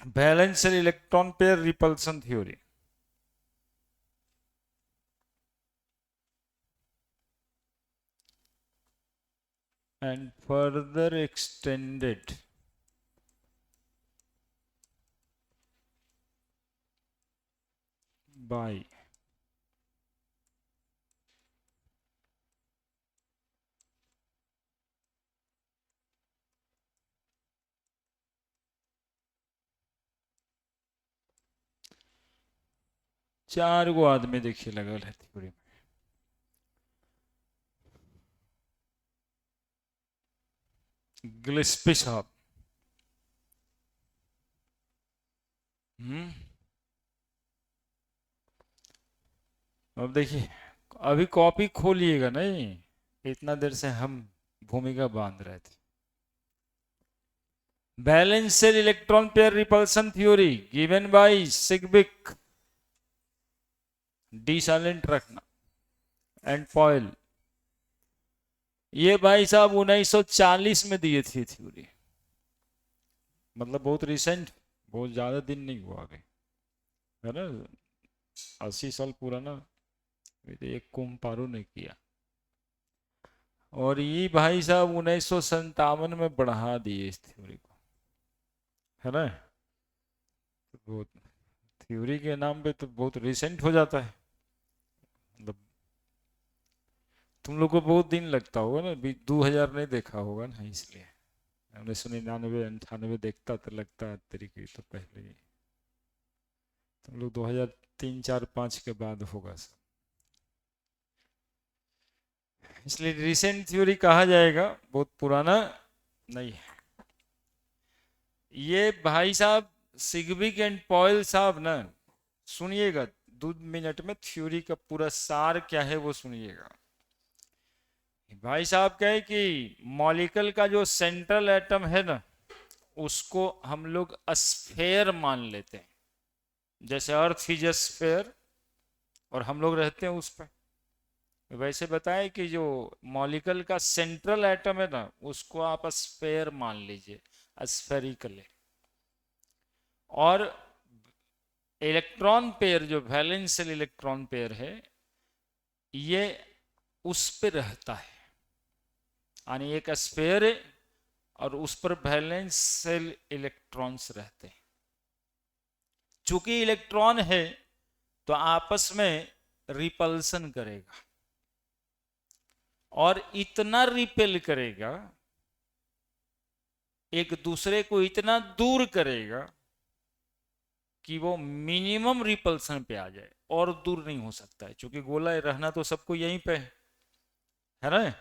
Valence electron pair repulsion theory. and further extended by चार गो आदमी देखिए लगल है थ्योरी में। गिल्स्पी साहब, अब देखिए, अभी कॉपी खोलिएगा नहीं, इतना देर से हम भूमिका बांध रहे थे। Valence shell electron pair repulsion theory given by Sidgwick, D silent रखना, एंड पॉयल। ये भाई साहब 1940 में दिए थी थ्योरी, मतलब बहुत रिसेंट, बहुत ज्यादा दिन नहीं हुआ अभी, है ना, 80 साल पुराना। अभी तो एक कुम्पारू ने किया, और ये भाई साहब 1957 में बढ़ा दिए इस थ्योरी को, है ना। तो बहुत थ्योरी के नाम पे तो बहुत रिसेंट हो जाता है, मतलब तुम लोग को बहुत दिन लगता होगा ना, 2000 नहीं देखा होगा ना, इसलिए 1999 98 देखता तो लगता है तरीके तो पहले ही, तुम लोग 2003 4 5 के बाद होगा सब, इसलिए रिसेंट थ्योरी कहा जाएगा, बहुत पुराना नहीं है। ये भाई साहब सिग्बिक एंड पॉयल साहब ना, सुनिएगा 2 मिनट में थ्योरी का पूरा सार क्या है वो सुनिएगा। भाई साहब कहे कि मॉलिक्यूल का जो सेंट्रल एटम है ना, उसको हम लोग स्फेयर मान लेते हैं, जैसे अर्थ इज स्फेयर और हम लोग रहते हैं उस पर। वैसे बताएं कि जो मॉलिक्यूल का सेंट्रल एटम है ना, उसको आप स्फेयर मान लीजिए, स्फेरिकल। और इलेक्ट्रॉन पेयर जो वैलेंस इलेक्ट्रॉन पेयर है, ये उस पर रहता है, यानी एक स्फेयर है और उस पर वैलेंस सेल इलेक्ट्रॉन्स रहते हैं। चूंकि इलेक्ट्रॉन है तो आपस में रिपल्सन करेगा, और इतना रिपेल करेगा, एक दूसरे को इतना दूर करेगा कि वो मिनिमम रिपल्सन पे आ जाए, और दूर नहीं हो सकता है, क्योंकि गोला रहना तो सबको यहीं पे है ना।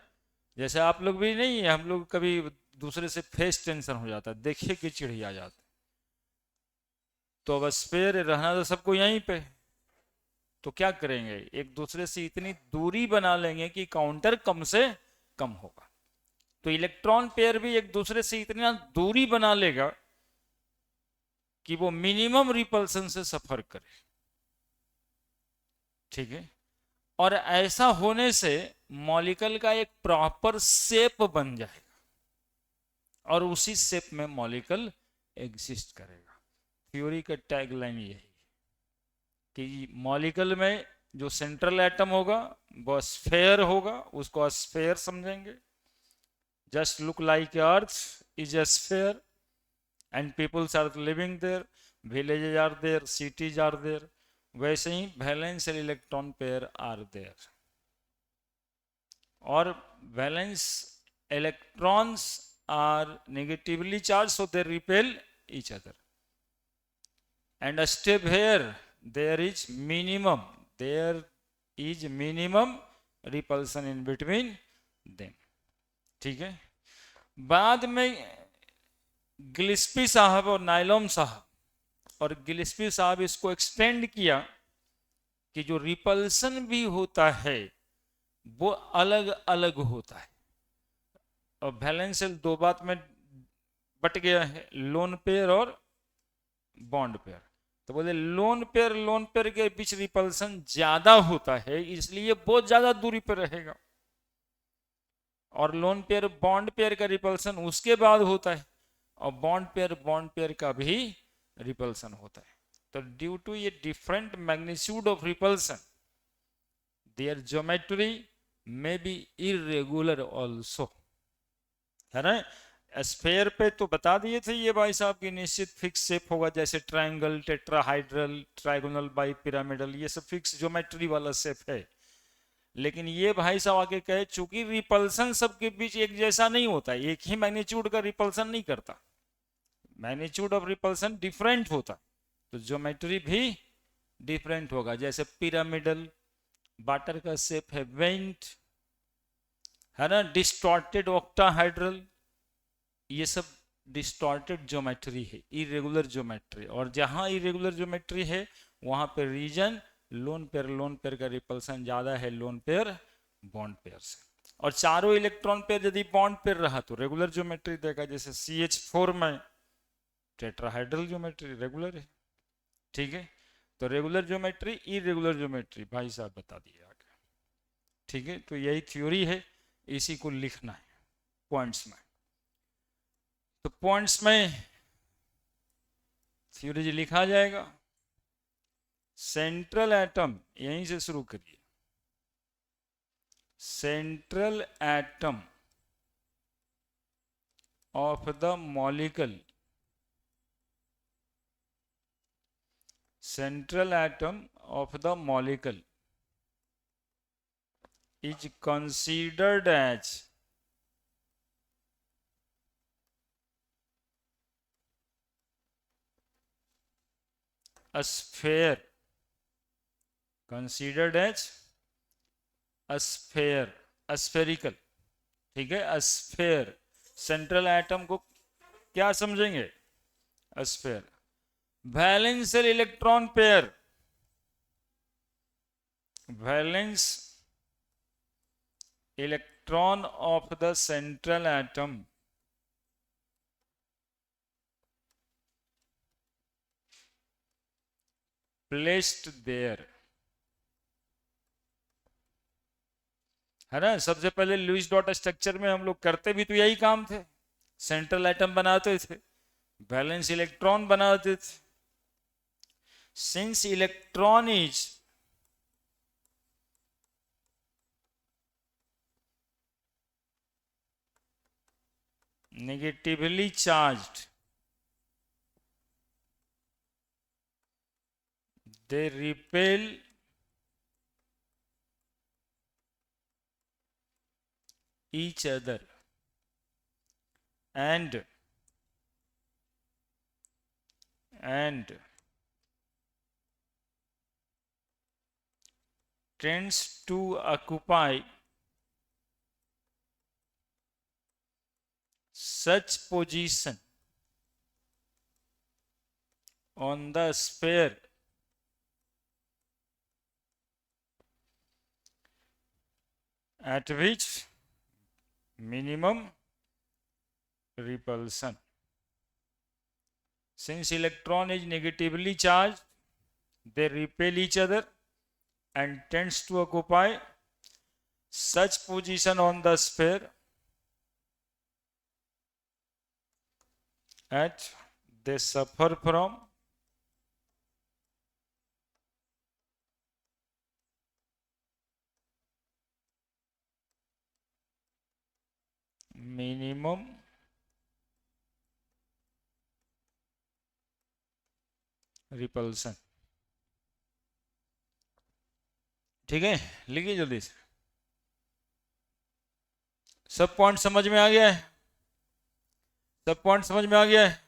जैसे आप लोग भी नहीं है, हम लोग कभी दूसरे से फेस टेंशन हो जाता है, देखिए कि चिढ़ आ जाता है, तो अब स्पेयर रहना तो सबको यहीं पे, तो क्या करेंगे, एक दूसरे से इतनी दूरी बना लेंगे कि काउंटर कम से कम होगा। तो इलेक्ट्रॉन पेयर भी एक दूसरे से इतना दूरी बना लेगा कि वो मिनिमम रिपल्सन से सफर करे, ठीक है। और ऐसा होने से मॉलिक्यूल का एक प्रॉपर शेप बन जाएगा, और उसी शेप में मॉलिक्यूल एग्जिस्ट करेगा। थ्योरी का टैगलाइन यही कि मॉलिक्यूल में जो सेंट्रल एटम होगा वो स्फेयर होगा, उसको स्फेयर समझेंगे, just look like earth is a sphere and peoples are living there, villages are there, cities are there, वैसे ही valence electron pair are there, और valence electrons are negatively charge, so they repel each other, and a step here, there is minimum, there is minimum repulsion in between them, ठीक है। बाद में गिल्स्पी साहब और नाइलॉम साहब और गिल्स्पी साहब इसको एक्सटेंड किया कि जो रिपल्सन भी होता है वो अलग अलग होता है, और वैलेंस दो बात में बट गया है, लोन पेयर और बॉन्ड पेयर। तो बोले लोन पेयर के बीच रिपल्सन ज्यादा होता है, इसलिए बहुत ज्यादा दूरी पर रहेगा, और लोन पेयर बॉन्ड पेयर का रिपल्सन उसके बाद होता है, और बॉन्ड पेयर का भी रिपल्सन होता है। तो ड्यू टू ये different magnitude of repulsion, their geometry may be irregular also, है ना। स्फेयर पे तो बता दिए थे ये भाई साहब की निश्चित फिक्स शेप होगा, जैसे triangle, tetrahedral, trigonal, bi pyramidal, ये सब फिक्स ज्योमेट्री वाला शेप है। लेकिन ये भाई साहब आगे कहे चूंकि रिपल्सन सबके बीच एक जैसा नहीं होता, एक ही मैग्नीट्यूड का रिपल्सन नहीं करता, मैग्नीट्यूड ऑफ रिपल्सन डिफरेंट होता, तो ज्योमेट्री भी डिफरेंट होगा। जैसे पिरामिडल, वाटर का शेप है वेंट, है ना, डिस्टॉर्टेड ऑक्टाहाइड्रल, ये सब डिस्टॉर्टेड ज्योमेट्री है, इरेगुलर ज्योमेट्री। और जहां इरेगुलर ज्योमेट्री है वहां पे रीजन लोन पेयर का रिपल्सन ज्यादा है लोन पेयर बॉन्ड पेयर से। और चारों इलेक्ट्रॉन पेयर यदि बॉन्ड पेयर रहा तो रेगुलर ज्योमेट्री देगा, जैसे CH4 में टेट्राहाइड्रल ज्योमेट्री रेगुलर है, ठीक है। तो रेगुलर ज्योमेट्री, इरेगुलर ज्योमेट्री भाई साहब बता दिए आगे, ठीक है। तो यही थ्योरी है, इसी को लिखना है पॉइंट्स में। तो पॉइंट्स में थ्योरी लिखा जाएगा, सेंट्रल एटम, यहीं से शुरू करिए, central atom of the molecule, central atom of the molecule is considered as a sphere, considered as a sphere, spherical, ठीक है। स्फेयर, सेंट्रल एटम को क्या समझेंगे, sphere. Valence electron pair, valence electron of the central atom placed there, है ना। सबसे पहले Lewis dot structure में हम लोग करते भी तो यही काम थे, सेंट्रल एटम बनाते थे, वैलेंस इलेक्ट्रॉन बनाते थे। Since electron is negatively charged, they repel each other and tends to occupy such position on the sphere at which minimum repulsion. Since electron is negatively charged, they repel each other and tends to occupy such position on the sphere at they suffer from minimum repulsion, ठीक है। लिखिए जल्दी से, सब point समझ में आ गया है, सब पॉइंट समझ में आ गया है।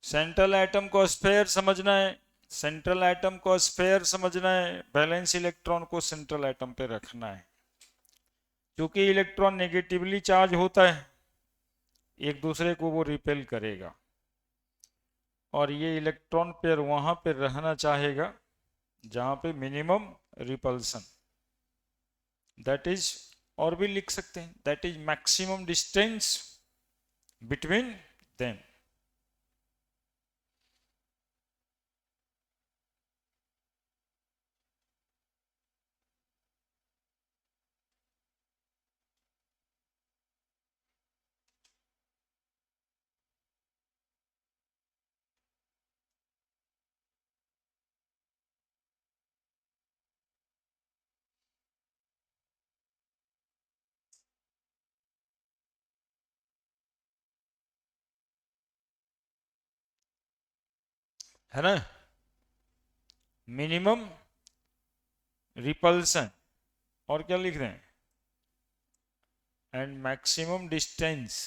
सेंट्रल एटम को स्फेयर समझना है, सेंट्रल एटम को स्फेयर समझना है, बैलेंस इलेक्ट्रॉन को सेंट्रल एटम पे रखना है। क्योंकि इलेक्ट्रॉन नेगेटिवली चार्ज होता है, एक दूसरे को वो रिपेल करेगा, और ये इलेक्ट्रॉन पेयर वहां पे रहना चाहेगा जहां पे मिनिमम रिपल्सन, दैट इज, और भी लिख सकते हैं, that is maximum distance between them. है ना, मिनिमम रिपल्सन, और क्या लिख रहे हैं, and maximum distance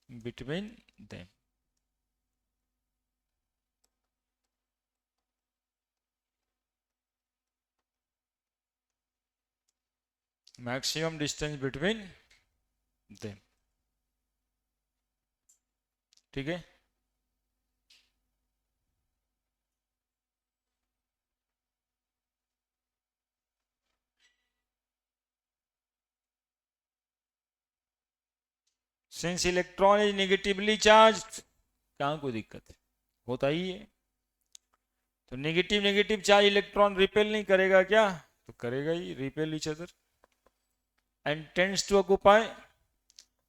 between them. Maximum distance between them, ठीक है। Since electron is negatively charge, कहाँ कोई दिक्कत है, होता ही है। तो negative negative charge electron repel नहीं करेगा क्या, तो करेगा ही, repel each other, and tends to occupy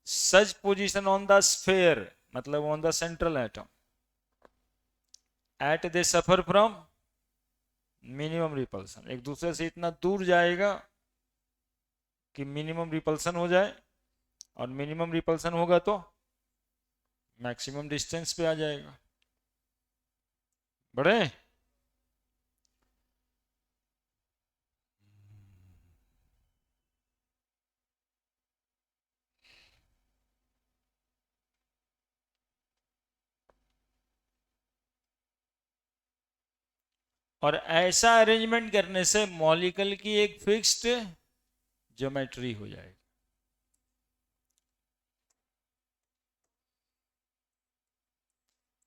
such position on the sphere, मतलब on the central atom, at they suffer from minimum repulsion, एक दूसरे से इतना दूर जाएगा कि मिनिमम रिपल्सन हो जाए, और मिनिमम रिपल्सन होगा तो मैक्सिमम डिस्टेंस पे आ जाएगा। बढ़े, और ऐसा अरेंजमेंट करने से मॉलिक्यूल की एक फिक्स्ड ज्योमेट्री हो जाएगी।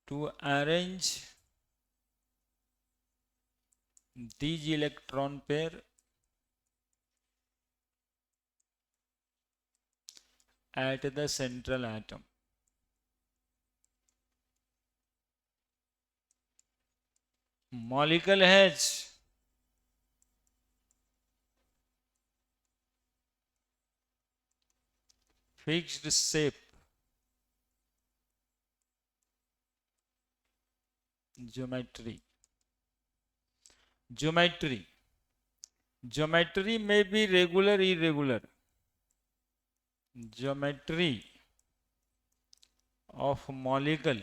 To arrange these electron pair at the central atom, molecule has fixed shape, geometry, geometry, geometry may be regular, irregular, geometry of molecule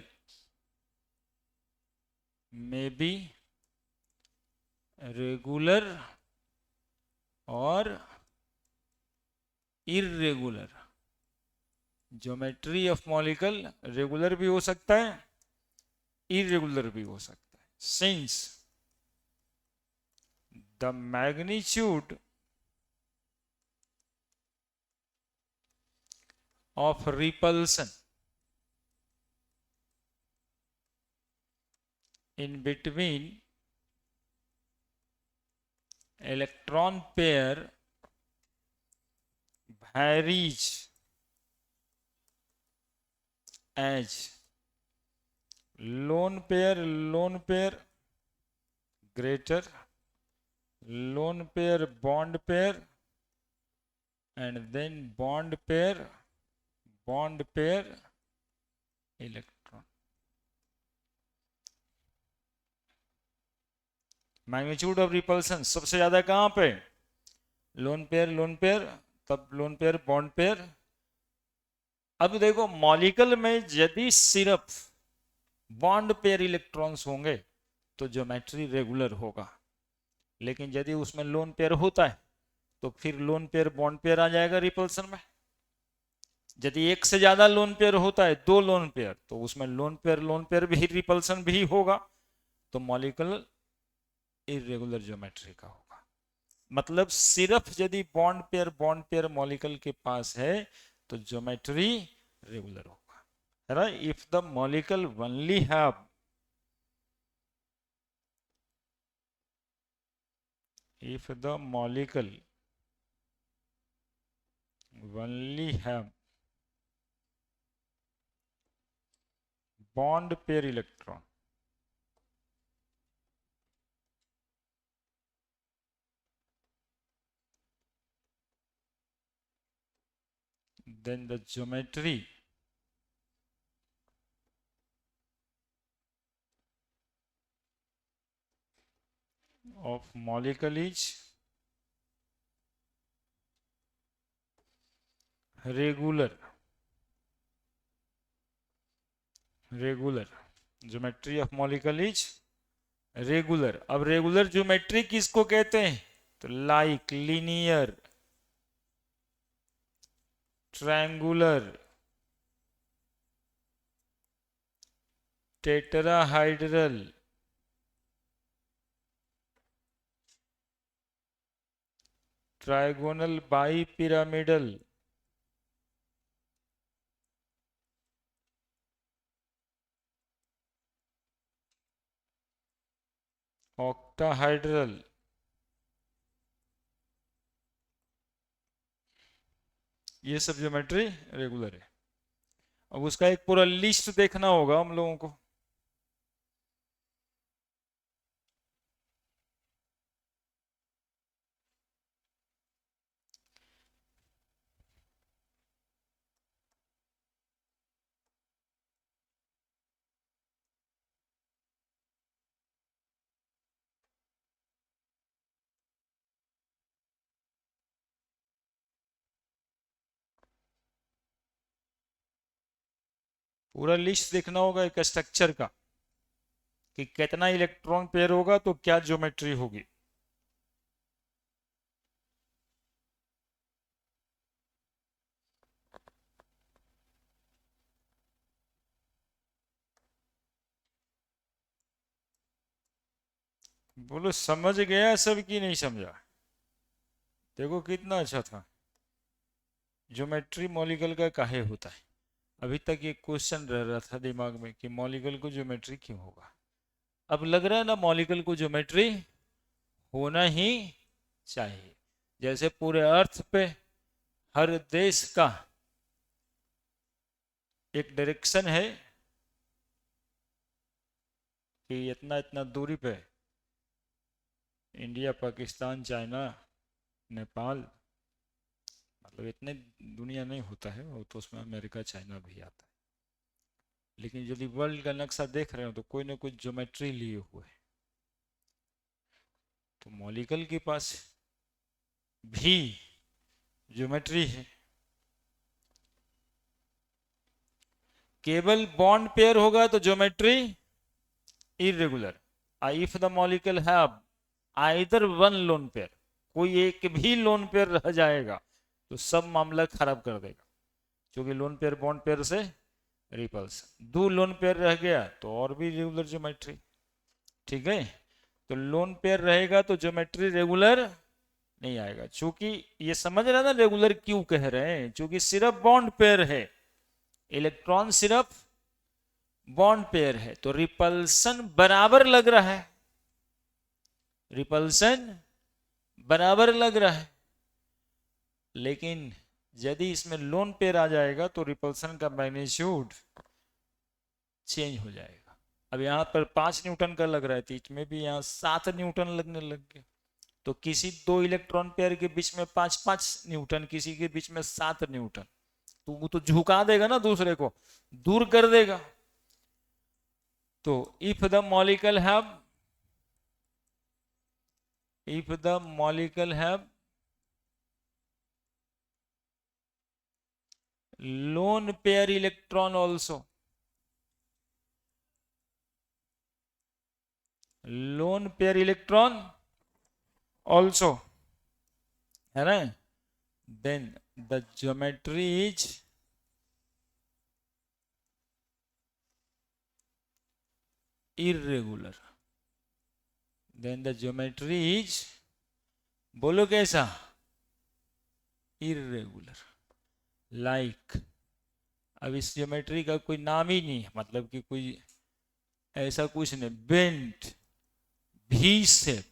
may be regular और irregular, geometry of molecule regular भी हो सकता है, irregular भी हो सकता है, since the magnitude of repulsion in between electron pair varies as lone pair greater, lone pair bond pair, and then bond pair electron। Magnitude of repulsion सबसे ज्यादा कहां पे, लोन पेयर, तब लोन पेयर बॉन्ड पेयर। अब देखो molecule में यदि सिर्फ बॉन्ड पेयर इलेक्ट्रॉन्स होंगे तो ज्योमेट्री रेगुलर होगा, लेकिन यदि उसमें लोन पेयर होता है तो फिर लोन पेयर बॉन्ड पेयर आ जाएगा रिपल्सन में। यदि एक से ज्यादा लोन पेयर होता है, दो लोन पेयर, तो उसमें लोन पेयर भी रिपल्सन भी होगा, तो मॉलिक्यूल इरेगुलर ज्योमेट्री का होगा। मतलब सिर्फ यदि बॉन्ड पेयर मॉलिक्यूल के पास है तो ज्योमेट्री रेगुलर होगा, है ना। If the molecule only have if the molecule only have bond pair electron, then the geometry of molecule is regular regular, geometry of molecule is regular. अब regular geometry किसको कहते हैं? तो like linear, triangular, tetrahedral, trigonal, bi pyramidal, octahedral, ये सब geometry regular है। अब उसका एक पूरा लिस्ट देखना होगा हम लोगों को। पूरा लिस्ट देखना होगा एक स्ट्रक्चर का कि कितना इलेक्ट्रॉन पेयर होगा तो क्या ज्योमेट्री होगी। बोलो समझ गया सब कि नहीं समझा? देखो कितना अच्छा था। ज्योमेट्री मॉलिक्यूल का काहे होता है? अभी तक ये क्वेश्चन रह रहा था दिमाग में कि मॉलिक्यूल को ज्योमेट्री क्यों होगा। अब लग रहा है ना मॉलिक्यूल को ज्योमेट्री होना ही चाहिए। जैसे पूरे अर्थ पे हर देश का एक डायरेक्शन है कि इतना इतना दूरी पे इंडिया, पाकिस्तान, चाइना, नेपाल, मतलब इतने दुनिया नहीं होता है वो तो, उसमें अमेरिका चाइना भी आता है। लेकिन यदि वर्ल्ड का नक्शा देख रहे हो तो कोई ना कोई ज्योमेट्री लिए हुए है। तो मॉलिक्यूल के पास भी ज्योमेट्री है। केवल बॉन्ड पेयर होगा तो geometry irregular. If the molecule have either one lone pair, कोई एक भी लोन पेयर रह जाएगा तो सब मामला खराब कर देगा, क्योंकि लोन पेयर बॉन्ड पेयर से रिपल्सन। दो लोन पेयर रह गया तो और भी रेगुलर ज्योमेट्री। ठीक है, तो लोन पेयर रहेगा तो ज्योमेट्री रेगुलर नहीं आएगा। चूंकि ये समझ रहे ना रेगुलर क्यों कह रहे हैं, क्योंकि सिर्फ बॉन्ड पेयर है, इलेक्ट्रॉन सिर्फ बॉन्ड पेयर है, तो रिपल्सन बराबर लग रहा है, रिपल्सन बराबर लग रहा है। लेकिन यदि इसमें लोन पेयर आ जाएगा तो रिपल्सन का मैग्नीट्यूड चेंज हो जाएगा। अब यहाँ पर 5 न्यूटन का लग रहा है तो इसमें भी यहाँ 7 न्यूटन लगने लग गया। तो किसी दो इलेक्ट्रॉन पेयर के बीच में 5-5 न्यूटन, किसी के बीच में 7 न्यूटन, तो वो तो झुका देगा ना, दूसरे को दूर कर देगा। तो if the molecule have lone pair electron also, lone pair electron also, है ना, then the geometry is irregular, then the geometry is, बोलो कैसा, irregular, like, अब इस ज्योमेट्री का कोई नाम ही नहीं है, मतलब कि कोई ऐसा कुछ नहीं, बेंट, भी शेप,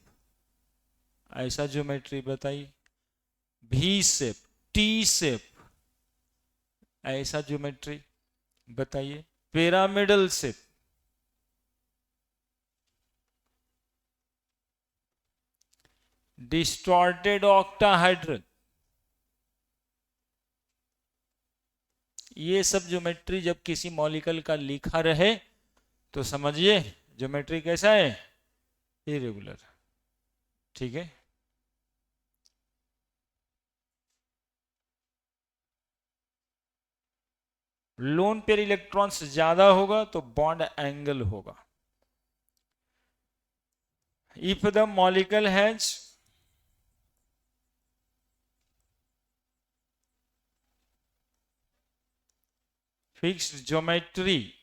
ऐसा ज्योमेट्री बताइए, भी शेप, टी शेप, ऐसा ज्योमेट्री बताइए, पिरामिडल शेप, डिस्टॉर्टेड ऑक्टाहाइड्रल, ये सब ज्योमेट्री जब किसी मॉलिक्यूल का लिखा रहे तो समझिए ज्योमेट्री कैसा है, इरेगुलर। ठीक है, लोन पेयर इलेक्ट्रॉन्स ज्यादा होगा तो बॉन्ड एंगल होगा। If the molecule has fixed geometry,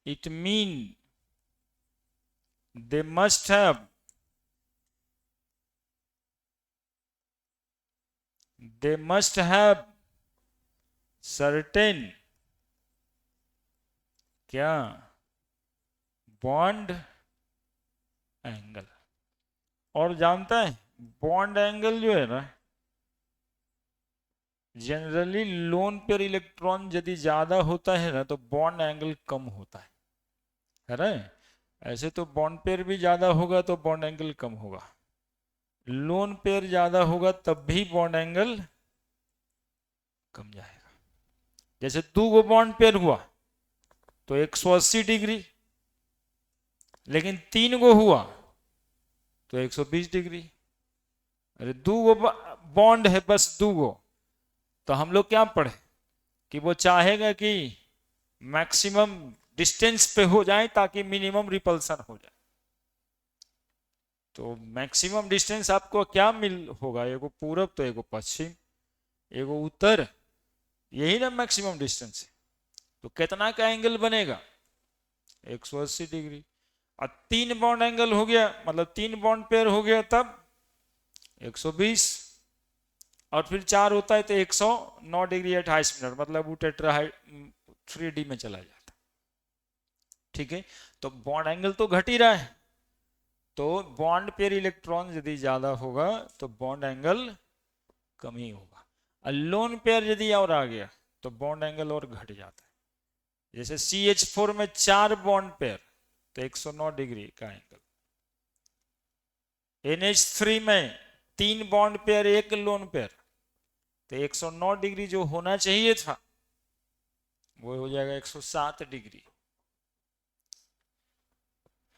it mean they must have certain क्या बॉन्ड एंगल। और जानता है बॉन्ड एंगल जो है ना, जनरली लोन पेयर इलेक्ट्रॉन यदि ज्यादा होता है ना तो बॉन्ड एंगल कम होता है ना। ऐसे तो बॉन्ड पेयर भी ज्यादा होगा तो बॉन्ड एंगल कम होगा, लोन पेयर ज्यादा होगा तब भी बॉन्ड एंगल कम जाएगा। जैसे 2 गो बॉन्ड पेयर हुआ तो 180 डिग्री, लेकिन 3 गो हुआ तो 120 डिग्री। अरे 2 गो बॉन्ड है, बस 2 गो, तो हम लोग क्या पढ़े कि वो चाहेगा कि मैक्सिमम डिस्टेंस पे हो जाए ताकि मिनिमम रिपल्सन हो जाए। तो मैक्सिमम डिस्टेंस आपको क्या मिल होगा, एगो पूरब तो एगो पश्चिम, एगो उत्तर, यही ना मैक्सिमम डिस्टेंस है। तो कितना का एंगल बनेगा 180 डिग्री। और 3 बॉन्ड एंगल हो गया, मतलब 3 बॉन्ड पेयर हो गया तब 120, और फिर 4 होता है तो 109 डिग्री 28 मिनट, मतलब वो टेट्राहाइड 3D में चला जाता। ठीक है, तो बॉन्ड एंगल तो घट ही रहा है, तो बॉन्ड पेयर इलेक्ट्रॉन यदि ज्यादा होगा तो बॉन्ड एंगल कम ही होगा। और लोन पेयर यदि और आ गया तो बॉन्ड एंगल और घट जाता है। जैसे CH4 में 4 बॉन्ड पेयर तो 109 डिग्री का एंगल, NH3 में 3 बॉन्ड पेयर 1 लोन पेयर तो 109 डिग्री जो होना चाहिए था वो हो जाएगा 107 डिग्री।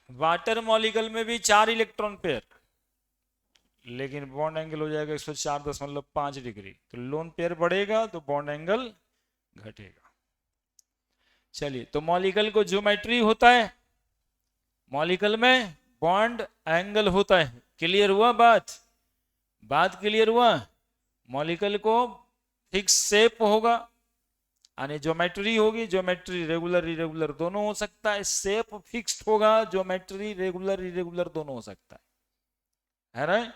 वाटर मॉलिक्यूल में भी 4 इलेक्ट्रॉन पेयर, लेकिन बॉन्ड एंगल हो जाएगा 104.5 डिग्री। तो लोन पेयर बढ़ेगा तो बॉन्ड एंगल घटेगा। चलिए, तो मॉलिक्यूल को ज्योमेट्री होता है, मॉलिक्यूल में बॉन्ड एंगल होता है। क्लियर हुआ बात? बात क्लियर हुआ? मॉलिक्यूल को फिक्स शेप होगा, यानी ज्योमेट्री होगी, ज्योमेट्री रेगुलर इरेगुलर दोनों हो सकता है। शेप फिक्स्ड होगा, ज्योमेट्री रेगुलर इरेगुलर दोनों हो सकता है ना।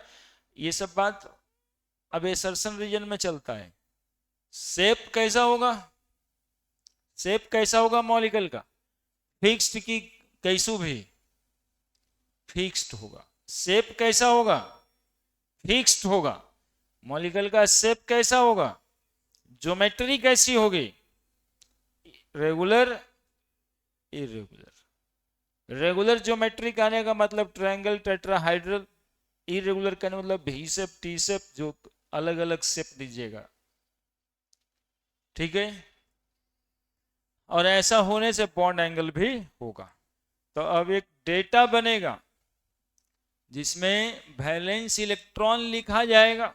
ये सब बात अब एसर्शन रीजन में चलता है। शेप कैसा होगा, शेप कैसा होगा मॉलिक्यूल का, फिक्स्ड की कैसू भी फिक्स्ड होगा। शेप कैसा होगा, फिक्स्ड होगा। मॉलिक्यूल का शेप कैसा होगा, ज्योमेट्री कैसी होगी, रेगुलर इरेगुलर। रेगुलर ज्योमेट्री कहने का मतलब ट्रायंगल, टेट्राहाइड्रल। इरेगुलर कहने का मतलब भी शेप, टी शेप, जो अलग अलग शेप दीजिएगा। ठीक है, और ऐसा होने से बॉन्ड एंगल भी होगा। तो अब एक डेटा बनेगा जिसमें वैलेंस इलेक्ट्रॉन लिखा जाएगा,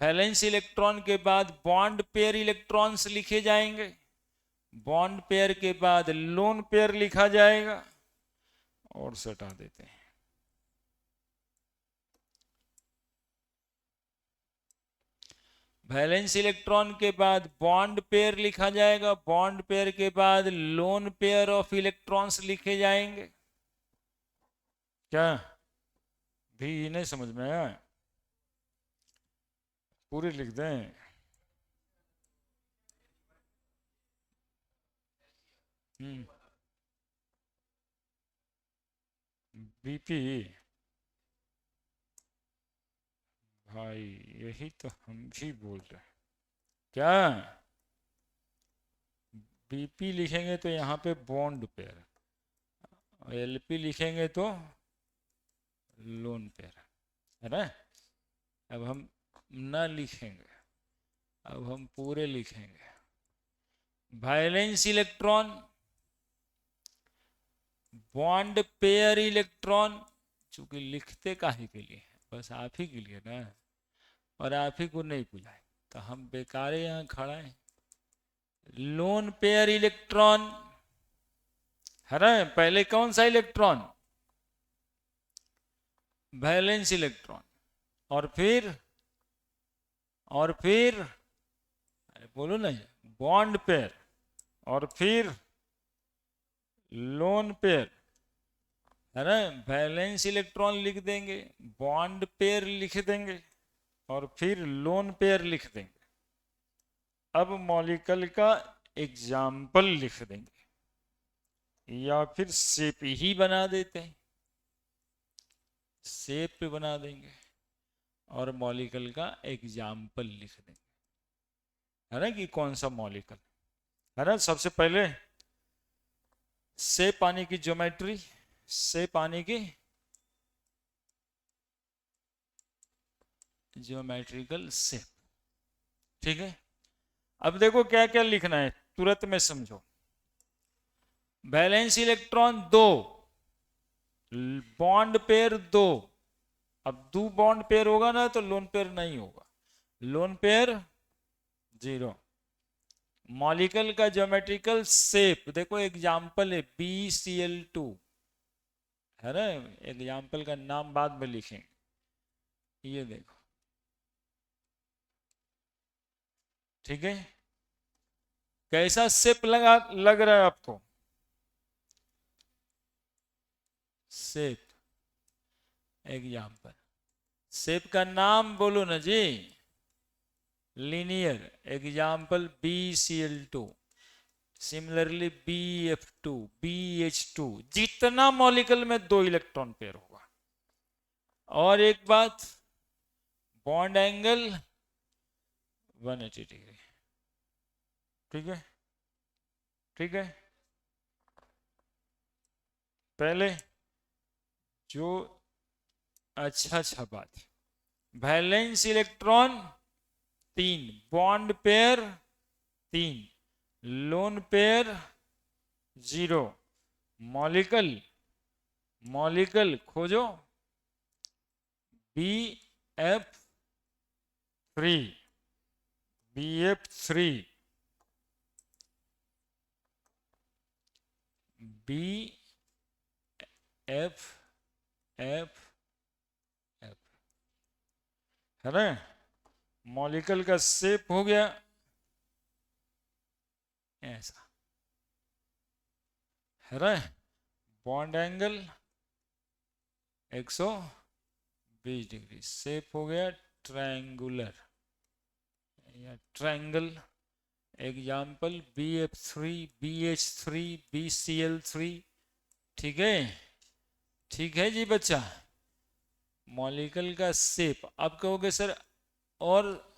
वैलेंस इलेक्ट्रॉन के बाद बॉन्ड पेयर इलेक्ट्रॉन्स लिखे जाएंगे, बॉन्ड पेयर के बाद लोन पेयर लिखा जाएगा, और सटा देते हैं। वैलेंस इलेक्ट्रॉन के बाद बॉन्ड पेयर लिखा जाएगा, बॉन्ड पेयर के बाद लोन पेयर ऑफ इलेक्ट्रॉन्स लिखे जाएंगे। क्या भी नहीं समझ में आया? पूरे लिख दें? बीपी, भाई यही तो हम भी बोल रहे हैं। क्या बीपी लिखेंगे तो यहाँ पे बॉन्ड पेयर, एलपी लिखेंगे तो लोन पेयर, है ना। अब हम ना लिखेंगे, अब हम पूरे लिखेंगे। Valence electron, bond pair electron, चूंकि लिखते काहे के लिए, बस आप ही के लिए ना। और आप ही को नहीं बुलाए तो हम बेकार यहाँ खड़ा है। लोन पेयर इलेक्ट्रॉन है ना, पहले कौन सा इलेक्ट्रॉन, वैलेंस इलेक्ट्रॉन, और फिर अरे बोलो ना, बॉन्ड पेयर, और फिर लोन पेयर है ना। वैलेंस इलेक्ट्रॉन लिख देंगे, बॉन्ड पेयर लिख देंगे, और फिर लोन पेयर लिख देंगे। अब मॉलिक्यूल का एग्जाम्पल लिख देंगे या फिर शेप ही बना देते हैं, शेप बना देंगे और मॉलिक्यूल का एग्जाम्पल लिख देंगे, है ना, कि कौन सा मॉलिक्यूल है ना। सबसे पहले शेप आने की ज्योमेट्री, शेप आने की ज्योमेट्रिकल शेप, ठीक है। अब देखो क्या क्या लिखना है, तुरंत में समझो। Valence electron 2, bond pair 2। अब 2 बॉन्ड पेयर होगा ना तो लोन पेयर नहीं होगा, लोन पेयर 0। मॉलिक्यूल का ज्योमेट्रिकल शेप देखो, एग्जाम्पल है BCl2, है ना। एग्जाम्पल का नाम बाद में लिखेंगे, ये देखो, ठीक है। कैसा शेप लग रहा है आपको, शेप, एग्जाम्पल, शेप का नाम बोलो ना जी, linear, example BCl2, similarly BF2, BH2, जितना मॉलिक्यूल में 2 इलेक्ट्रॉन पेयर होगा। और एक बात, बॉन्ड एंगल 180 डिग्री, ठीक है, ठीक है। पहले जो अच्छा बात, valence electron 3, bond pair 3, lone pair 0। Molecule खोजो BF3, BF3, BF है ना। मॉलिक्यूल का शेप हो गया ऐसा, है ना। बॉन्ड एंगल 120 डिग्री, शेप हो गया ट्रायंगुलर या triangle. Example BF3, BH3, BCl3, ठीक है, ठीक है जी बच्चा। मॉलिक्यूल का शेप, अब कहोगे सर और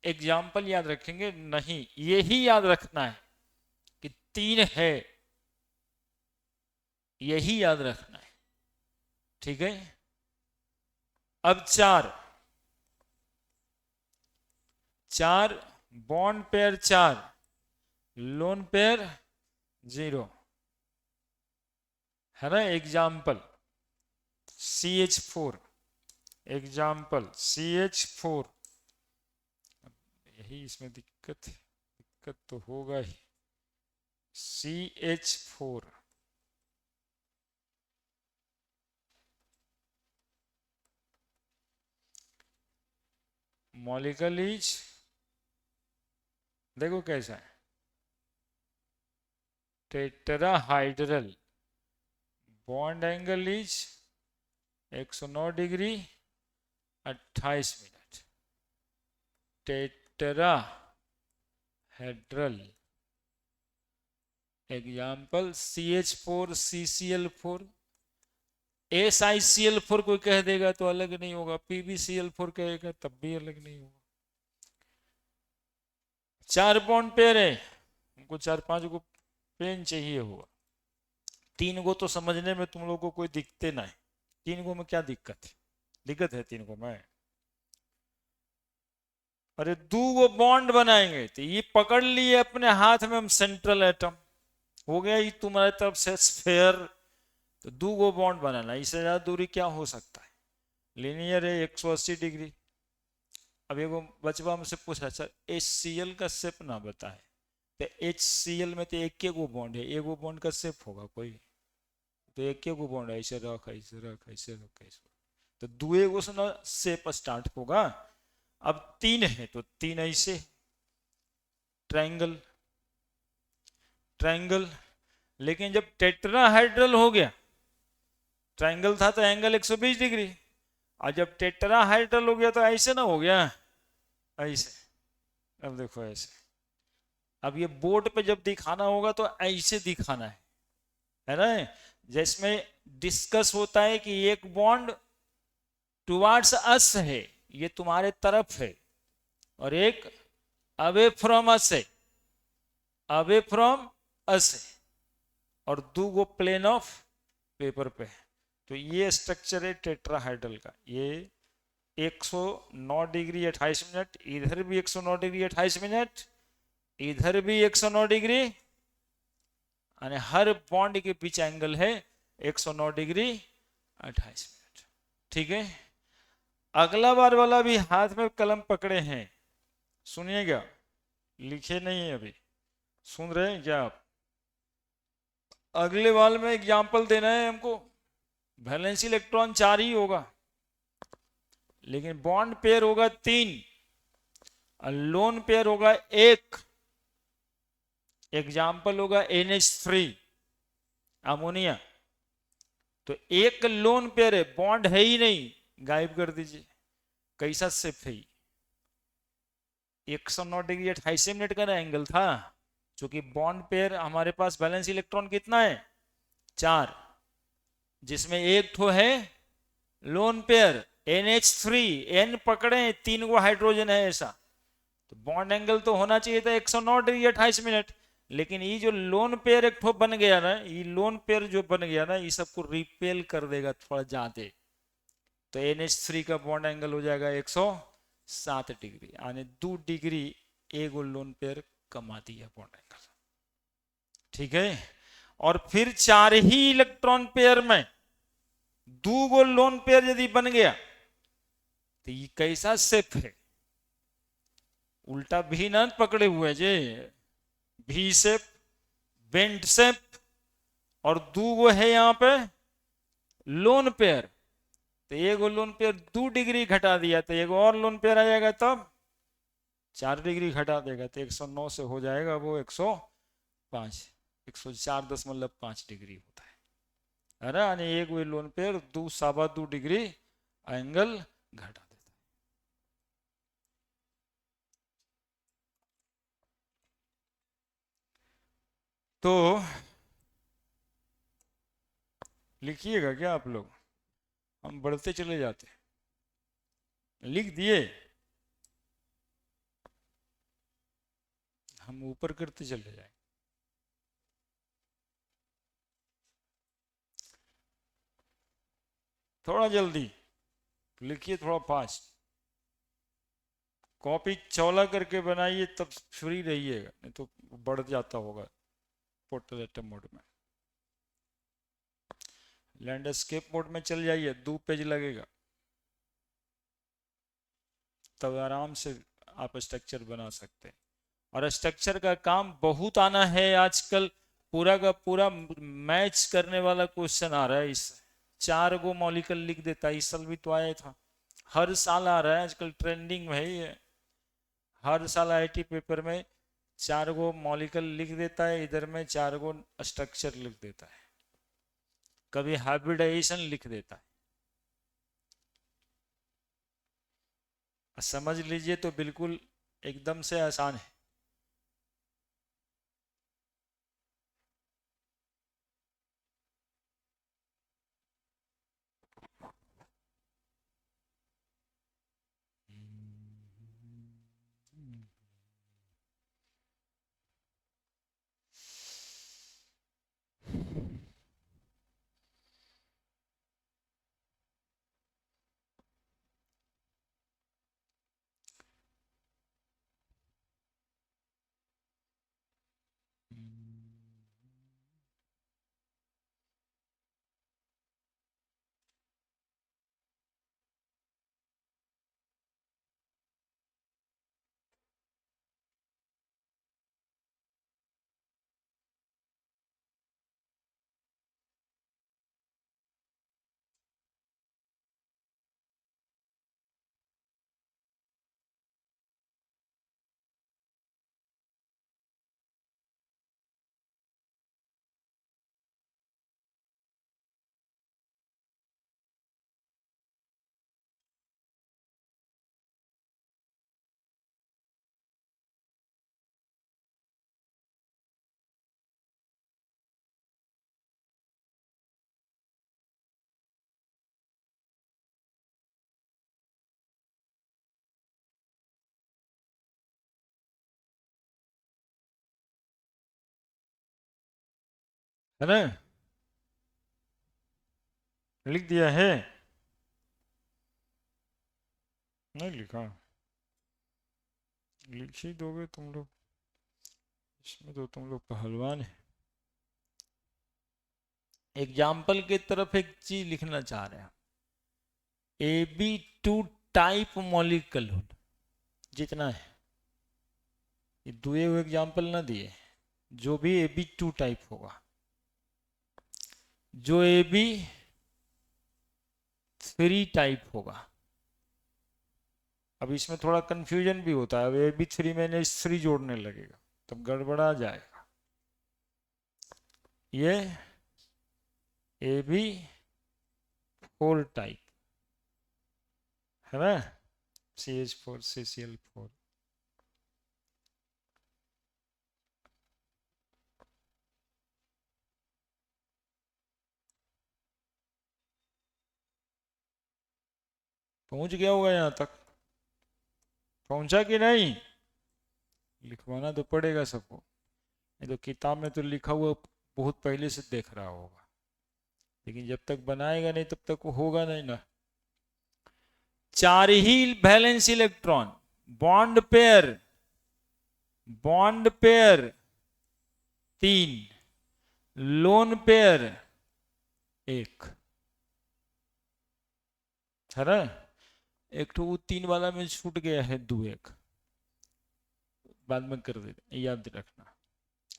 एग्जाम्पल याद रखेंगे, नहीं, यही याद रखना है कि 3 है, यही याद रखना है, ठीक है। अब 4 बॉन्ड पेयर 4, लोन पेयर 0, है ना। एग्जाम्पल CH4, एग्जाम्पल CH4, यही इसमें दिक्कत तो होगा ही, CH4, मॉलिक्यूल इज, देखो कैसा है, tetrahedral, bond angle is 109 degree 28 minute, tetrahedral. Example CH4, CCl4, SiCl4 कोई कह देगा तो अलग नहीं होगा, PbCl4 कहेगा तब भी अलग नहीं होगा। 4 बॉन्ड पेयर है, उनको 4-5 को पेन चाहिए होगा। 3 को तो समझने में तुम लोग को कोई दिक्कत ना है, 3 को में क्या दिक्कत है 3 को में। अरे 2 बॉन्ड बनाएंगे तो ये पकड़ लिए अपने हाथ में हम सेंट्रल एटम, हो गया ये तुम्हारे तरफ से स्फेयर। तो 2 बॉन्ड बनाना, इससे ज्यादा दूरी क्या हो सकता है, लीनियर है 180 डिग्री, अब एगो बचवा हमसे पूछा सर HCl का शेप ना बताए, तो HCl में तो एक गो बॉन्ड है, एगो बॉन्ड का शेप होगा कोई, तो एक गो बॉन्ड ऐसे रख ऐसे रख ऐसे रख ऐसे, तो दुए गो से ना शेप स्टार्ट होगा। अब तीन है तो तीन ऐसे, ट्रायंगल ट्रायंगल। लेकिन जब टेट्राहाइड्रल हो गया, ट्रायंगल था तो एंगल 120 डिग्री, और जब टेट्राहाइड्रल हो गया तो ऐसे ना हो गया, ऐसे। अब देखो ऐसे, अब ये बोर्ड पे जब दिखाना होगा तो ऐसे दिखाना है ना, जिसमें डिस्कस होता है कि एक बॉन्ड टुवार्ड्स अस है, ये तुम्हारे तरफ है, और एक अवे फ्रॉम अस है, अवे फ्रॉम अस है, और दो गो प्लेन ऑफ पेपर पे है। तो ये स्ट्रक्चर है टेट्राहाइड्रल का। ये 109 डिग्री 28 मिनट, इधर भी 109 डिग्री 28 मिनट, इधर भी 109 डिग्री, यानी हर बॉन्ड के बीच एंगल है 109 डिग्री 28 मिनट। ठीक है, अगला बार वाला भी हाथ में कलम पकड़े हैं, सुनिएगा, लिखे नहीं है अभी, सुन रहे हैं क्या आप? अगले वाल में एग्जाम्पल देना है हमको, वैलेंस इलेक्ट्रॉन 4 ही होगा, लेकिन बॉन्ड पेयर होगा 3 और लोन पेयर होगा 1। एग्जाम्पल होगा NH3 अमोनिया, तो एक लोन पेयर है, बॉन्ड है ही नहीं, गायब कर दीजिए। कैसा शेप है? 109 डिग्री 28 मिनट का ना एंगल था, क्योंकि बॉन्ड पेयर हमारे पास बैलेंस इलेक्ट्रॉन कितना है 4, जिसमें एक ठो है लोन पेयर NH3, N पकड़े 3 गो हाइड्रोजन है ऐसा, तो बॉन्ड एंगल तो होना चाहिए था 109 डिग्री 28 मिनट। लेकिन ये जो लोन पेयर एक ठो बन गया ना, ये लोन पेयर जो बन गया ना, ये सबको रिपेल कर देगा थोड़ा ज्यादा, तो NH3 का बॉन्ड एंगल हो जाएगा 107 डिग्री, यानी 2 डिग्री एगो लोन पेयर कमा दिया बॉन्ड एंगल। ठीक है, और फिर 4 ही इलेक्ट्रॉन पेयर में 2 गो लोन पेयर यदि बन गया, तो ये कैसा शेप है? उल्टा भी ना पकड़े हुए जे, भी शेप, बेंड शेप, और 2 गो है यहां पे लोन पेयर, तो एगो लोन पेयर 2 डिग्री घटा दिया, तो एगो और लोन पेयर आ जाएगा, तब 4 डिग्री घटा देगा, तो 109 से हो जाएगा वो 105, 104.5 डिग्री होता है ना, यानी एक वो लोन पेयर 2 डिग्री एंगल घटा देता है। तो लिखिएगा क्या आप लोग, हम बढ़ते चले जाते, लिख दिए, हम ऊपर करते चले जाए। थोड़ा जल्दी लिखिए, थोड़ा फास्ट, कॉपी चौला करके बनाइए, तब फ्री रहिएगा, नहीं तो बढ़ जाता होगा पोर्ट्रेट मोड में। लैंडस्केप मोड में चल जाइए, 2 पेज लगेगा, तब आराम से आप स्ट्रक्चर बना सकते हैं। और स्ट्रक्चर का काम बहुत आना है आजकल, पूरा का पूरा मैच करने वाला क्वेश्चन आ रहा है इस, 4 गो मॉलिक्यूल लिख देता है, इस साल भी तो आया था, हर साल आ रहा है आजकल, ट्रेंडिंग में ही है, हर साल IIT पेपर में 4 गो मॉलिक्यूल लिख देता है, इधर में 4 गो स्ट्रक्चर लिख देता है, कभी हाइब्रिडाइजेशन लिख देता है। समझ लीजिए तो बिल्कुल एकदम से आसान है। है ना, लिख दिया है, नहीं लिखा, लिख ही दोगे तुम लोग, इसमें तो तुम लोग पहलवान है। एग्जाम्पल की तरफ एक चीज लिखना चाह रहे हैं, AB2 टाइप मॉलिक्यूल जितना है, ये दुए हुए एग्जाम्पल ना दिए, जो भी AB2 टाइप होगा, जो AB3 टाइप होगा। अब इसमें थोड़ा कंफ्यूजन भी होता है, अब AB3 में H3 जोड़ने लगेगा तब गड़बड़ा जाएगा। ये AB4 टाइप है ना, CH4 CCl4, पहुंच गया होगा यहाँ तक, पहुंचा कि नहीं, लिखवाना तो पड़ेगा सबको, नहीं तो किताब में तो लिखा हुआ बहुत पहले से देख रहा होगा, लेकिन जब तक बनाएगा नहीं तब तक वो होगा नहीं ना। चार ही valence electron, bond pair, bond pair 3, lone pair 1 है ना, एक तो वो 3 वाला में छूट गया है, 2 1 बाद में कर देते, याद रखना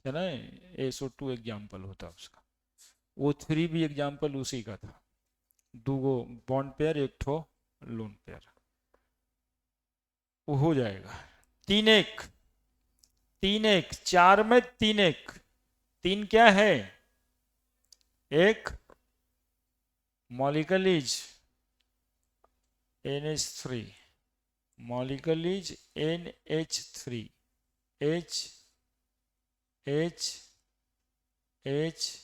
है ना। SO2 एग्जाम्पल होता उसका, O3 भी एग्जाम्पल उसी का था, 2 बॉन्ड पेयर 1 ठो लोन पेयर, वो हो जाएगा। 3 1 3 1 4 में 3 1, 3 क्या है, एक molecule is NH3, molecule is NH3, H H H,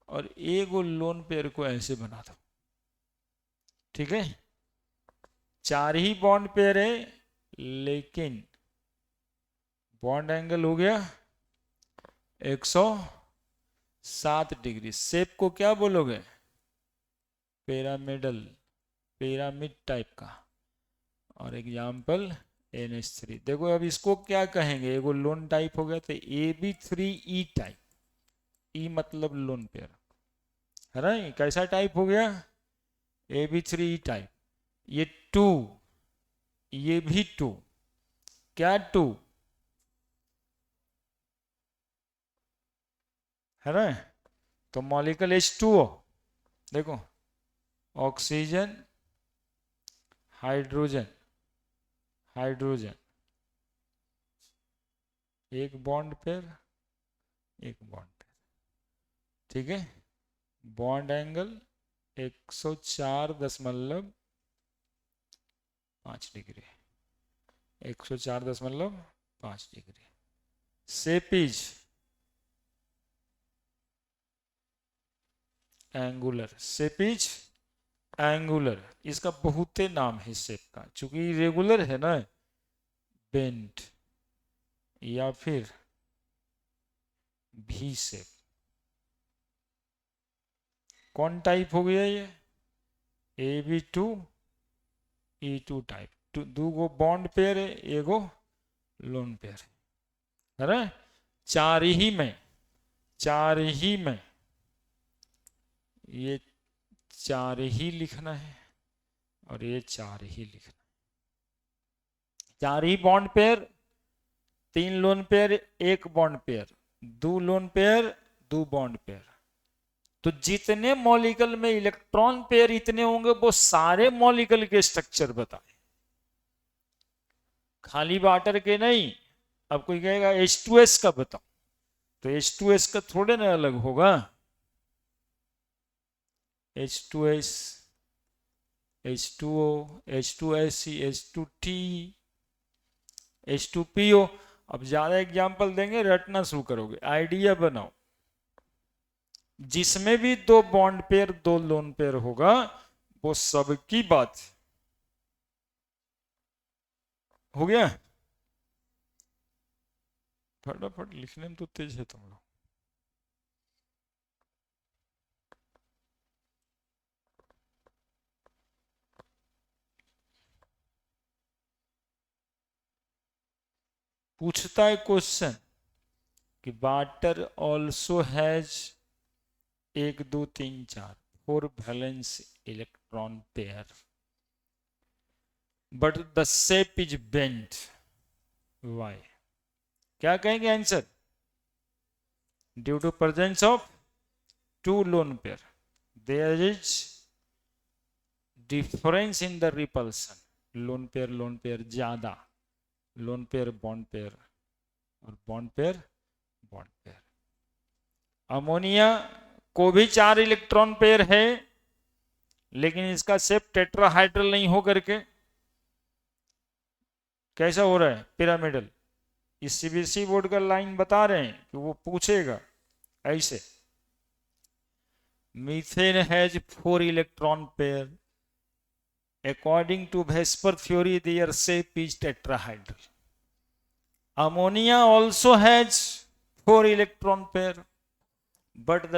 और एक लोन पेयर को ऐसे बना दो, ठीक है। 4 ही बॉन्ड पेयर है, लेकिन बॉन्ड एंगल हो गया 107 डिग्री। शेप को क्या बोलोगे, पिरामिडल, पिरामिड टाइप का, और एग्जाम्पल NH3। देखो अब इसको क्या कहेंगे, एगो लोन टाइप हो गया तो AB3E टाइप, E मतलब लोन पेयर है ना, कैसा टाइप हो गया, AB3E टाइप। ये 2, ये भी 2, क्या 2 है ना, तो मॉलिक्यूल H2O, देखो ऑक्सीजन हाइड्रोजन, हाइड्रोजन, एक बॉन्ड पेयर, एक बॉन्ड पेयर, ठीक है। Bond angle 104.5 degree, 104.5 degree. Shape is angular, shape is angular, इसका बहुत नाम है शेप का, चूंकि रेगुलर है ना, बेंट या फिर भी शेप। कौन टाइप हो गया ये, AB2E2 टाइप, दो गो बॉन्ड पेयर है, एगो लोन पेयर है ना, चार ही में, चार ही में, ये 4 ही लिखना है और ये 4 ही लिखना है। 4 ही bond pair, 3 lone pair, 1 bond pair, 2 lone pair, 2 bond pair. तो जितने मॉलिक्यूल में इलेक्ट्रॉन पेयर इतने होंगे, वो सारे मॉलिक्यूल के स्ट्रक्चर बताए, खाली वाटर के नहीं। अब कोई कहेगा H2S का बताओ, तो H2S का थोड़े ना अलग होगा, H2S, H2O, H2SC, H2T, H2PO। अब ज्यादा एग्जाम्पल देंगे, रटना शुरू करोगे, आइडिया बनाओ, जिसमें भी 2 बॉन्ड पेयर 2 लोन पेयर होगा, वो सबकी बात हो गया। फटाफट लिखने में तो तेज है तुम लोग। पूछता है क्वेश्चन कि water also has 1 2 3 4 4 valence electron pair but the shape is bent, why? क्या कहेंगे answer? Due to presence of 2 lone pair there is difference in the repulsion. Lone pair ज्यादा, लोन पेयर बॉन्ड पेयर और bond pair. Ammonia को भी 4 electron pair है, लेकिन इसका shape tetrahedral नहीं हो करके कैसा हो रहा है? पिरामिडल। इस सीबीएसई बोर्ड का लाइन बता रहे हैं कि वो पूछेगा ऐसे। Methane has 4 electron pair, according to Vesper theory their shape is tetrahedral. Ammonia also has 4 electron pair, but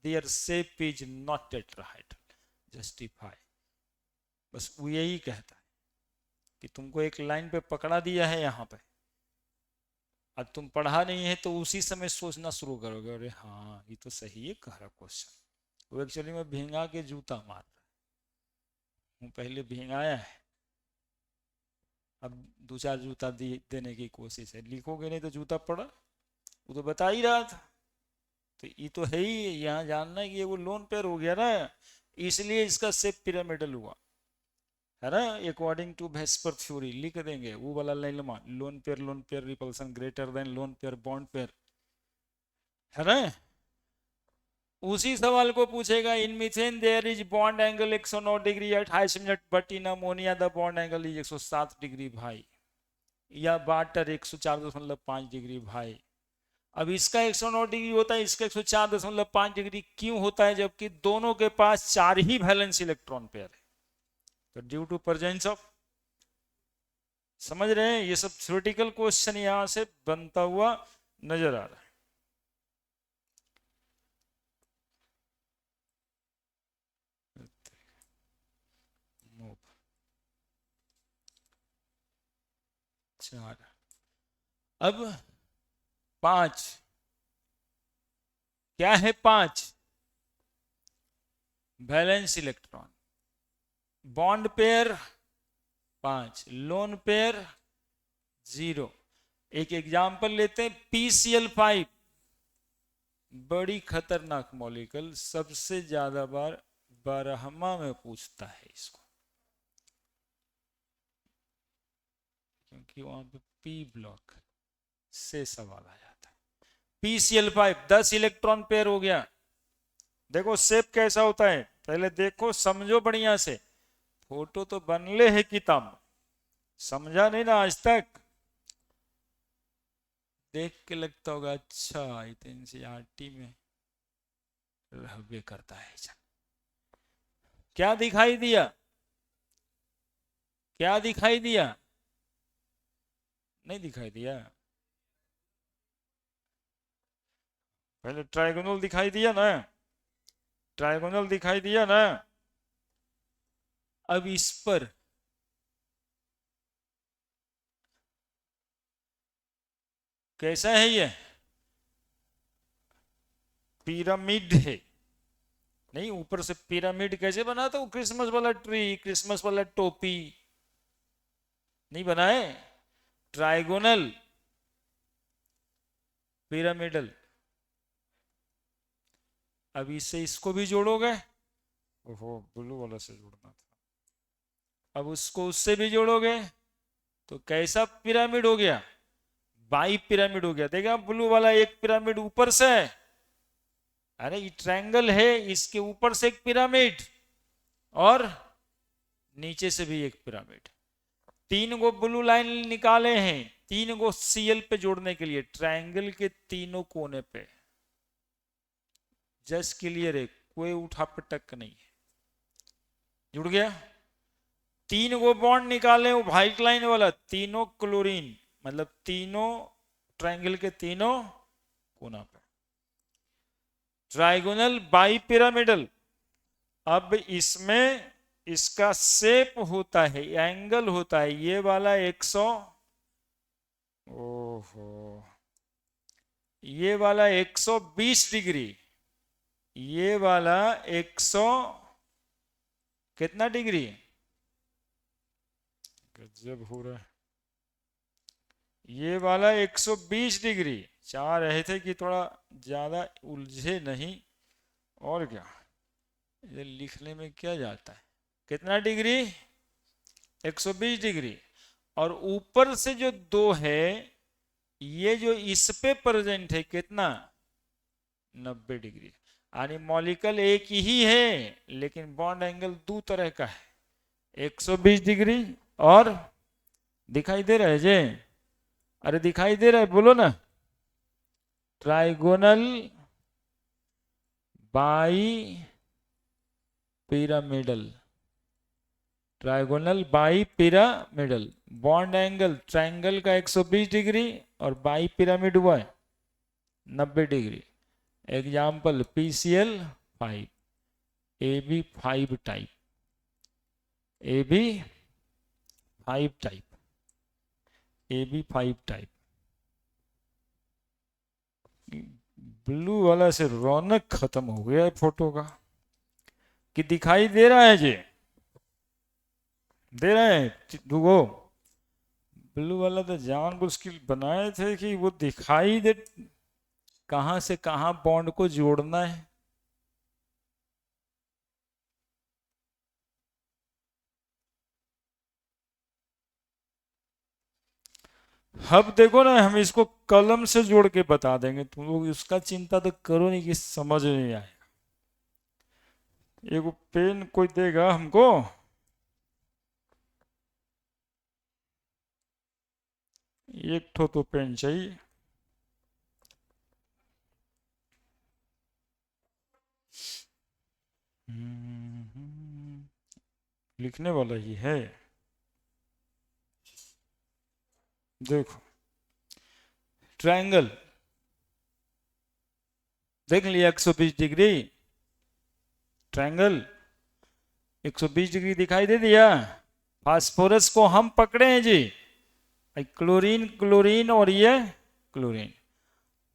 their shape is not tetrahedral. Justify. बस वो यही कहता है कि तुमको एक लाइन पे पकड़ा दिया है यहाँ पे, अब तुम पढ़ा नहीं है तो उसी समय सोचना शुरू करोगे, अरे हाँ ये तो सही है कह रहा क्वेश्चन। वो एक्चुअली में भिंगा के जूता मार रहा है, पहले भिंगाया है, अब 2 4 जूता देने की कोशिश है। लिखोगे नहीं तो जूता पड़ा, वो तो बता ही रहा था। तो ये तो है ही, यहाँ जानना है कि ये वो लोन पेयर हो गया ना, इसलिए इसका शेप पिरामिडल हुआ है ना। अकॉर्डिंग टू वेस्पर थ्योरी लिख देंगे वो वाला line, lone pair repulsion greater than lone pair bond pair, है ना। उसी सवाल को पूछेगा, in methane there is bond angle 109 degree at highest minute, but in ammonia the bond angle is 107 degree भाई, या वाटर 104.5 डिग्री भाई। अब इसका 109 डिग्री होता है, इसका 104.5 डिग्री क्यों होता है, जबकि दोनों के पास 4 ही वैलेंस इलेक्ट्रॉन पेयर है? तो ड्यू टू प्रेजेंस ऑफ, समझ रहे हैं, ये सब थ्योरेटिकल क्वेश्चन यहां से बनता हुआ नजर आ रहा है। अब 5 क्या है? 5 valence electron, bond pair 5, lone pair 0। एक एग्जांपल लेते हैं, PCl5, बड़ी खतरनाक मॉलिक्यूल, सबसे ज्यादा बार 12वां में पूछता है इसको, क्योंकि वहां पे पी ब्लॉक से सवाल आ जाता है। PCl5 10 इलेक्ट्रॉन पेयर हो गया। देखो शेप कैसा होता है, पहले देखो समझो बढ़िया से, फोटो तो बनले है किताब, समझा नहीं ना आज तक, देख के लगता होगा अच्छा एनसीईआरटी में रहबे करता है। क्या दिखाई दिया? क्या दिखाई दिया? नहीं दिखाई दिया? पहले ट्राइगोनल दिखाई दिया ना, ट्राइगोनल दिखाई दिया ना। अब इस पर कैसा है? ये पिरामिड है, नहीं ऊपर से पिरामिड कैसे बना? तो क्रिसमस वाला ट्री, क्रिसमस वाला टोपी नहीं बनाए, ट्राइगोनल पिरामिडल। अब इससे इसको भी जोड़ोगे, ओहो ब्लू वाला से जोड़ना था, अब उसको उससे भी जोड़ोगे तो कैसा पिरामिड हो गया? बाई पिरामिड हो गया। देखा ब्लू वाला एक पिरामिड ऊपर से है, अरे ये ट्रायंगल है, इसके ऊपर से एक पिरामिड और नीचे से भी एक पिरामिड। 3 गो ब्लू लाइन निकाले हैं, 3 गो सीएल पे जोड़ने के लिए, ट्रायंगल के तीनों कोने पे। जस्ट क्लियर है, कोई उठा पटक नहीं है, जुड़ गया। 3 गो बॉन्ड निकाले वो व्हाइट लाइन वाला, तीनों क्लोरीन, मतलब तीनों ट्रायंगल के तीनों कोना पे, ट्राइगोनल बाई पिरामिडल। अब इसमें इसका शेप होता है, एंगल होता है, ये वाला 100 ओहो, ये वाला 120 डिग्री, ये वाला 100 कितना डिग्री, गजब हो रहा है। ये वाला 120 डिग्री। चाह रहे थे कि थोड़ा ज्यादा उलझे नहीं, और क्या, ये लिखने में क्या जाता है। कितना डिग्री, 120 डिग्री। और ऊपर से जो दो है, ये जो इस पे प्रेजेंट है कितना, 90 डिग्री। यानी मॉलिक्यूल एक ही है, लेकिन बॉन्ड एंगल दो तरह का है, 120 डिग्री। और दिखाई दे रहा है जे, अरे दिखाई दे रहा है, बोलो ना, trigonal bi pyramidal, trigonal bi pyramidal. Bond angle triangle का 120 डिग्री, और बाई पिरामिड हुआ है 90 degree. Example PCl 5, AB5 type, AB5 type, AB5 type. Blue वाला से रौनक खत्म हो गया है फोटो का, कि दिखाई दे रहा है जी, दे रहे हैं दुगो। ब्लू वाला तो जान मुश्किल बनाए थे कि वो दिखाई दे, कहां से कहां बॉन्ड को जोड़ना है। अब देखो ना, हम इसको कलम से जोड़ के बता देंगे, तुम लोग उसका चिंता तो करो नहीं कि समझ नहीं आएगा। एगो पेन कोई देगा हमको, एक ठो तो पेन चाहिए। लिखने वाला ही है, देखो, ट्रायंगल देख लिया, 120 डिग्री ट्रायंगल, 120 डिग्री दिखाई दे दिया। फास्फोरस को हम पकड़े हैं जी, क्लोरीन क्लोरीन और ये क्लोरीन।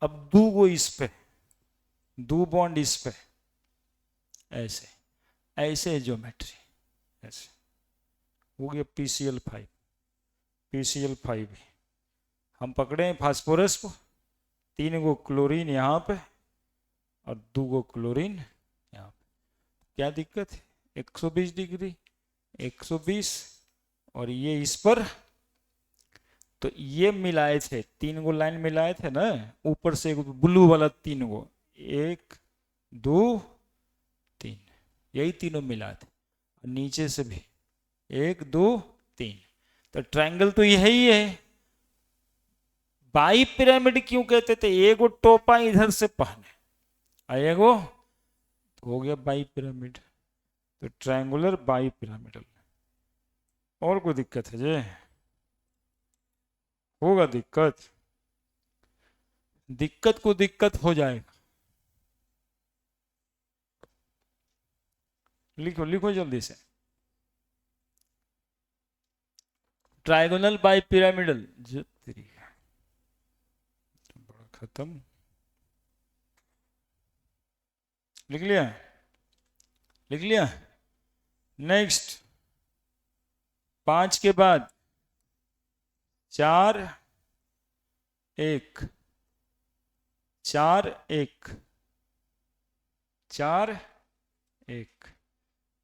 अब दो गो इस पे, दो बॉन्ड इस पे, ऐसे ऐसे ज्योमेट्री, ऐसे हो गया PCl5, PCl5। हम पकड़े हैं फास्फोरस को, तीन गो क्लोरीन यहाँ पे और दो गो क्लोरीन यहाँ पे। क्या दिक्कत है, 120 डिग्री, 120, और ये इस पर, तो ये मिलाए थे, तीन गो लाइन मिलाए थे ना, ऊपर से एक ब्लू वाला तीन गो, एक दो तीन, यही तीनों मिला थे, नीचे से भी एक दो तीन। तो ट्रायंगल तो यही है। बाई पिरामिड क्यों कहते थे, एगो टोपा इधर से पहने, एगो हो गया बाई पिरामिड, तो ट्रायंगुलर बाई पिरामिडल। और कोई दिक्कत है जे, होगा दिक्कत, दिक्कत को दिक्कत हो जाएगा। लिखो लिखो जल्दी से, ट्रायगोनल बाई पिरामिडल, बड़ा खत्म, लिख लिया, लिख लिया। नेक्स्ट, 5 के बाद 4 1, 4 1, 4 1,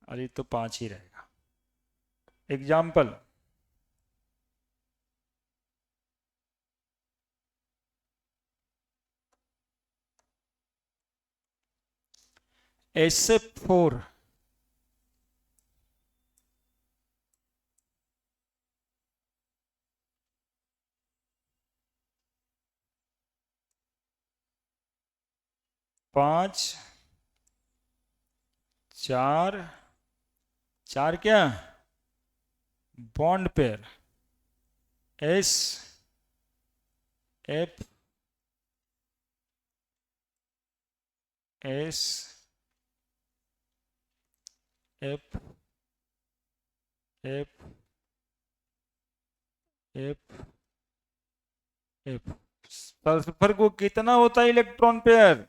अरे तो 5 ही रहेगा। एग्जाम्पल, SF4, 5 4, 4 क्या, bond pair SF F F F F. Sulphur को कितना होता है इलेक्ट्रॉन पेयर?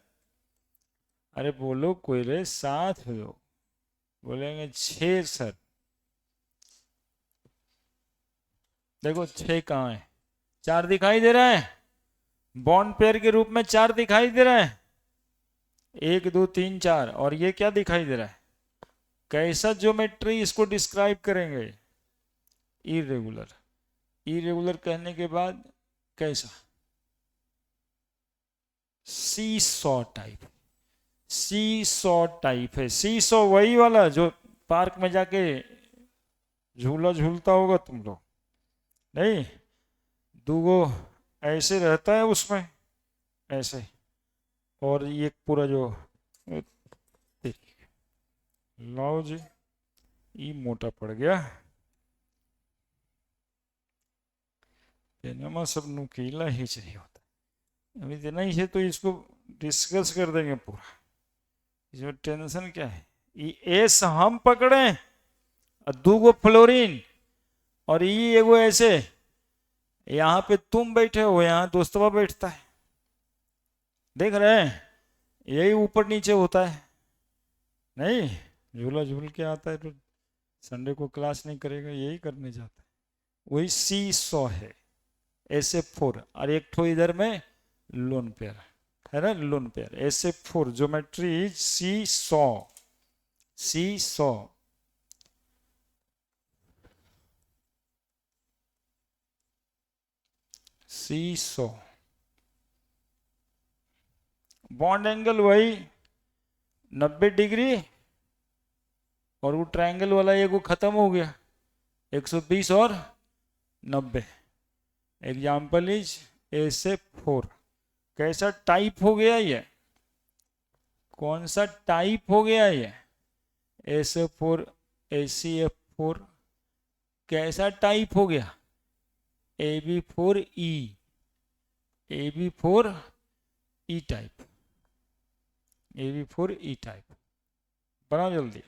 अरे बोलो कोई रे, 7 हो। बोलेंगे 6 सर। देखो 6 कहाँ है? 4 दिखाई दे रहा है, बॉन्ड पेयर के रूप में 4 दिखाई दे रहा है। 1 2 3 4। और ये क्या दिखाई दे रहा है? कैसा ज्योमेट्री इसको डिस्क्राइब करेंगे? इरेगुलर। इरेगुलर कहने के बाद कैसा? सी सॉ टाइप। सी सॉ टाइप है। सी सॉ वही वाला जो पार्क में जाके झूला झूलता होगा तुम लोग, नहीं? दूगो ऐसे रहता है उसमें, ऐसे। और ये पूरा जो, लाओ जी, ये मोटा पड़ गया। पेनमा सब नुकीला ही चाहिए होता है। अभी इतना ही है तो इसको डिस्कस कर देंगे पूरा। इसमें टेंशन क्या है? ये एस हम पकड़े और 2 फ्लोरीन, और ये एगो ऐसे। यहाँ पे तुम बैठे हो, यहाँ दोस्तवा बैठता है, देख रहे हैं? यही ऊपर नीचे होता है, नहीं? झूला झूल के आता है तो संडे को क्लास नहीं करेगा, यही करने जाता है। वही सी सॉ है। SF4। और एक ठो इधर में लोन पेयर है ना, lone pair SF4। Geometry is seesaw. Seesaw. Seesaw. Bond angle वही 90 डिग्री, और वो ट्रायंगल वाला एक वो खत्म हो गया, 120 और 90। Example is SF4। कैसा टाइप हो गया ये? कौन सा टाइप हो गया ये? SF4 ACF4। कैसा टाइप हो गया? AB4E। AB4E type. AB4E type. बनाओ जल्दी।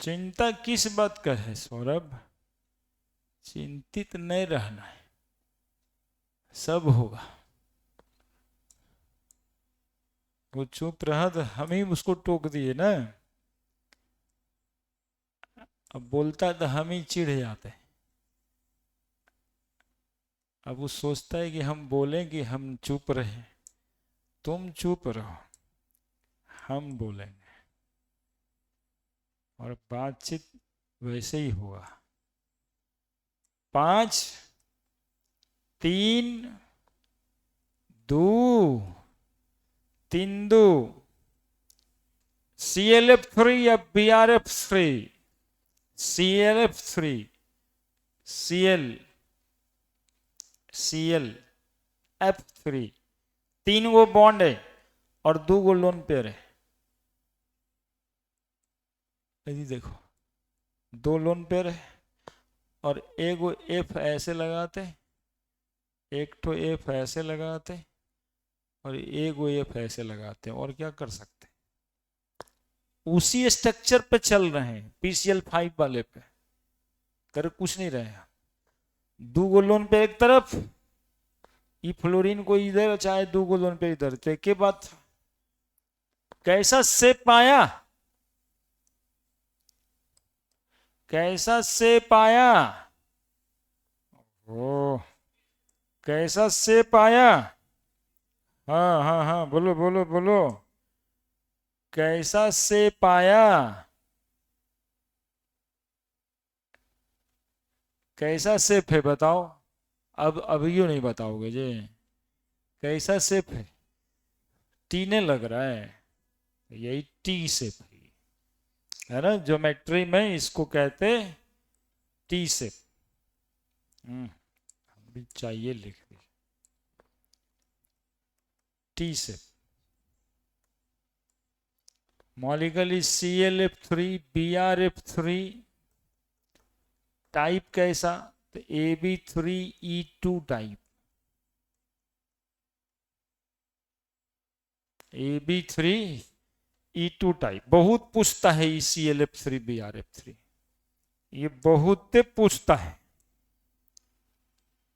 चिंता किस बात का है सौरभ? चिंतित नहीं रहना है, सब होगा। वो चुप रहा तो हम ही उसको टोक दिए ना। अब बोलता तो हम ही चिढ़ जाते हैं। अब वो सोचता है कि हम बोलें कि हम चुप रहे। तुम चुप रहो, हम बोलेंगे, और बातचीत वैसे ही होगा। 5 3 2 3 2। ClF3 या BrF3? ClF3। ClF3। 3 गो बॉन्ड है और 2 गो लोन पेयर है। यदि देखो 2 लोन पेयर है, और एक गो F ऐसे लगाते, एक तो F ऐसे लगाते, और एक गो F ऐसे लगाते, और क्या कर सकते? उसी स्ट्रक्चर पे चल रहे हैं, PCl5 वाले पे कर कुछ नहीं रहे हैं। 2 गो लोन पे एक तरफ, ये फ्लोरीन को इधर, चाहे 2 गो लोन पे इधर, तो के बाद कैसा शेप आया? कैसा शेप आया? ओ, कैसा शेप आया? हाँ हाँ हाँ, बोलो बोलो बोलो। कैसा शेप आया? कैसा शेप है बताओ? अब अभी क्यों नहीं बताओगे जी? कैसा शेप है? टी ने लग रहा है, यही टी शेप है ना। ज्योमेट्री में इसको कहते टी शेप। भी चाहिए लिख दी, T shape. Molecule is ClF3 BrF3। Type कैसा? तो AB3E2 type. AB3 E2 type बहुत पूछता है, EClF3 BrF3, ये बहुत पूछता है।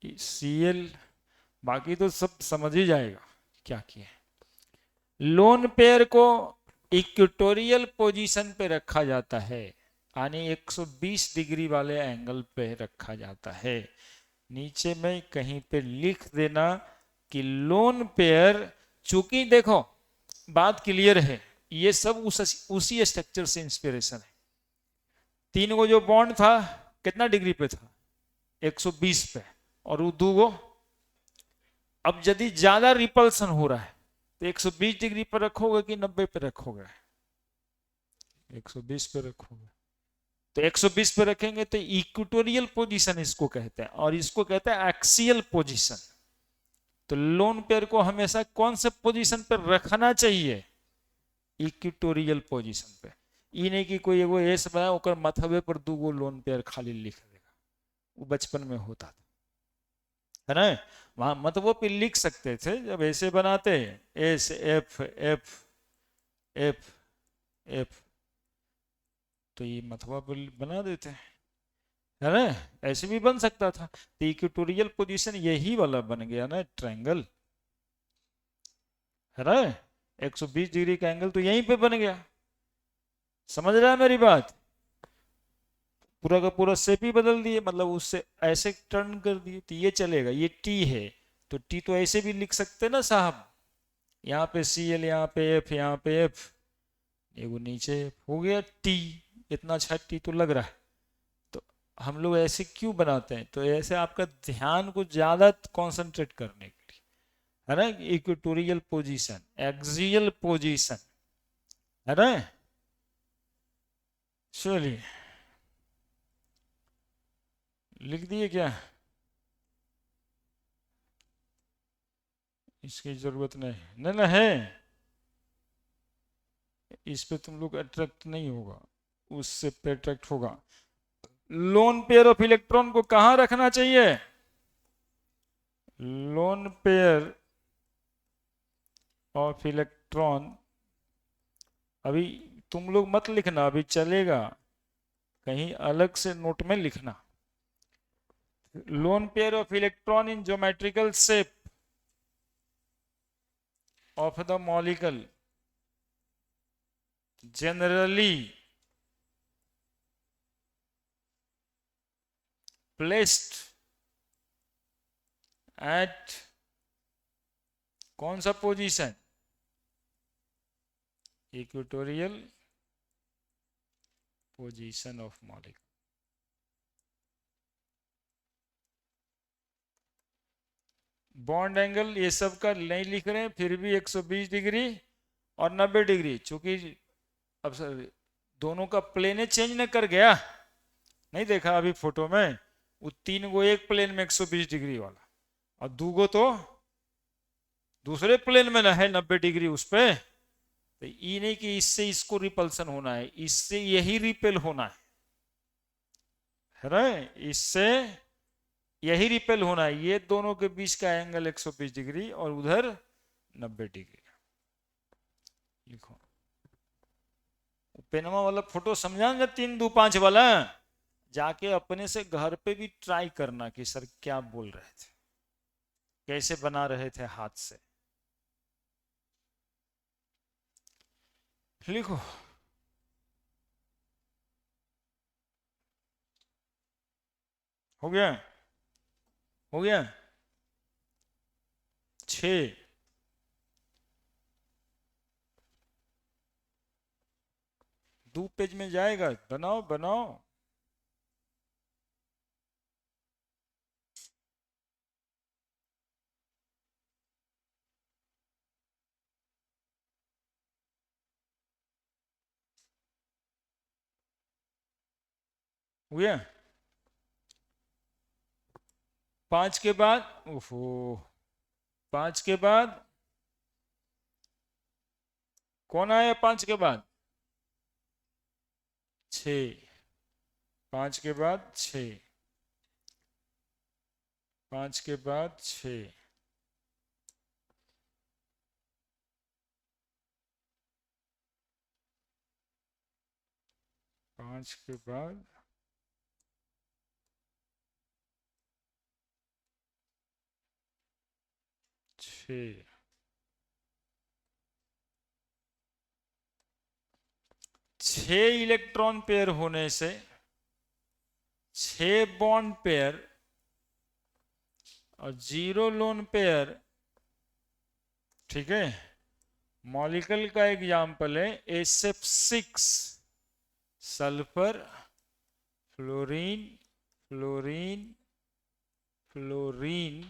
Cl बाकी तो सब समझ ही जाएगा क्या किया है। लोन पेयर को इक्वेटोरियल पोजीशन पे रखा जाता है, यानी 120 डिग्री वाले एंगल पे रखा जाता है। नीचे में कहीं पे लिख देना कि लोन पेयर, चूंकि देखो बात क्लियर है, ये सब उसी स्ट्रक्चर से इंस्पिरेशन है। तीन को जो बॉन्ड था कितना डिग्री पे था, 120 पे, और वो दो गो, अब यदि ज्यादा रिपल्सन हो रहा है तो 120 डिग्री पर रखोगे कि 90 पे रखोगे? 120 पे रखोगे। तो 120 पे रखेंगे तो इक्वेटोरियल पोजीशन इसको कहते हैं, और इसको कहते हैं एक्सियल पोजीशन। तो लोन पेयर को हमेशा कौन से पोजीशन पर रखना चाहिए? इक्वेटोरियल पोजीशन पे। ये नहीं कि कोई एगो एस बनाया ओकर मथवे पर दो गो लोन पेयर खाली लिख देगा, वो बचपन में होता था, है ना। वहां मतवों पे लिख सकते थे जब ऐसे बनाते, S F F F F, तो ये मथवा पर बना देते, है ना। ऐसे भी बन सकता था। तो इक्वेटोरियल पोजीशन यही वाला बन गया ना, ट्रायंगल, है ना। 120 डिग्री का एंगल तो यहीं पे बन गया। समझ रहा है मेरी बात? पूरा का पूरा शेप ही बदल दिए, मतलब उससे ऐसे टर्न कर दिए, तो ये चलेगा। ये टी है तो टी तो ऐसे भी लिख सकते ना साहब, यहाँ पे Cl, यहाँ पे एफ, यहाँ पे एफ, एगो नीचे हो गया टी। इतना अच्छा टी तो लग रहा है। तो हम लोग ऐसे क्यों बनाते हैं? तो ऐसे आपका ध्यान को ज्यादा कंसंट्रेट करने के लिए, है ना। इक्वेटोरियल पोजीशन, एक्सियल पोजीशन, है ना। चलिए लिख दिए क्या? इसकी जरूरत नहीं, नहीं ना है, इस पे तुम लोग अट्रैक्ट नहीं होगा, उससे पे अट्रैक्ट होगा। लोन पेयर ऑफ इलेक्ट्रॉन को कहां रखना चाहिए? लोन पेयर ऑफ इलेक्ट्रॉन, अभी तुम लोग मत लिखना, अभी चलेगा, कहीं अलग से नोट में लिखना। Lone pair of electron in geometrical shape of the molecule generally placed at कौन सा position? Equatorial position of molecule. Bond angle ये सब का नहीं लिख रहे हैं, फिर भी 120 डिग्री और 90 डिग्री, चूंकि अब दोनों का प्लेन चेंज न कर गया, नहीं देखा अभी फोटो में, वो तीन गो एक प्लेन में 120 डिग्री वाला, और दो गो तो दूसरे प्लेन में ना है 90 डिग्री उस पे। तो ये नहीं कि इससे इसको रिपल्सन होना है, इससे यही रिपेल होना है ना, इससे यही रिपेल होना है। ये दोनों के बीच का एंगल 120 डिग्री और उधर 90 डिग्री। लिखो पेनमा वाला फोटो समझाएंगे, 3 2 5 वाला, जाके अपने से घर पे भी ट्राई करना कि सर क्या बोल रहे थे, कैसे बना रहे थे हाथ से। लिखो हो गया, हो गया 6। दो पेज में जाएगा, बनाओ बनाओ। हो गया 5 के बाद, ओहो 5 के बाद कौन आया? 5 के बाद 6, 5 के बाद 6, 5 के बाद 6, 5 के बाद 6, 6 इलेक्ट्रॉन पेयर होने से 6 बॉन्ड पेयर और 0 लोन पेयर, ठीक है। मॉलिक्यूल का एग्जाम्पल है SF6, sulphur, fluorine, fluorine, fluorine,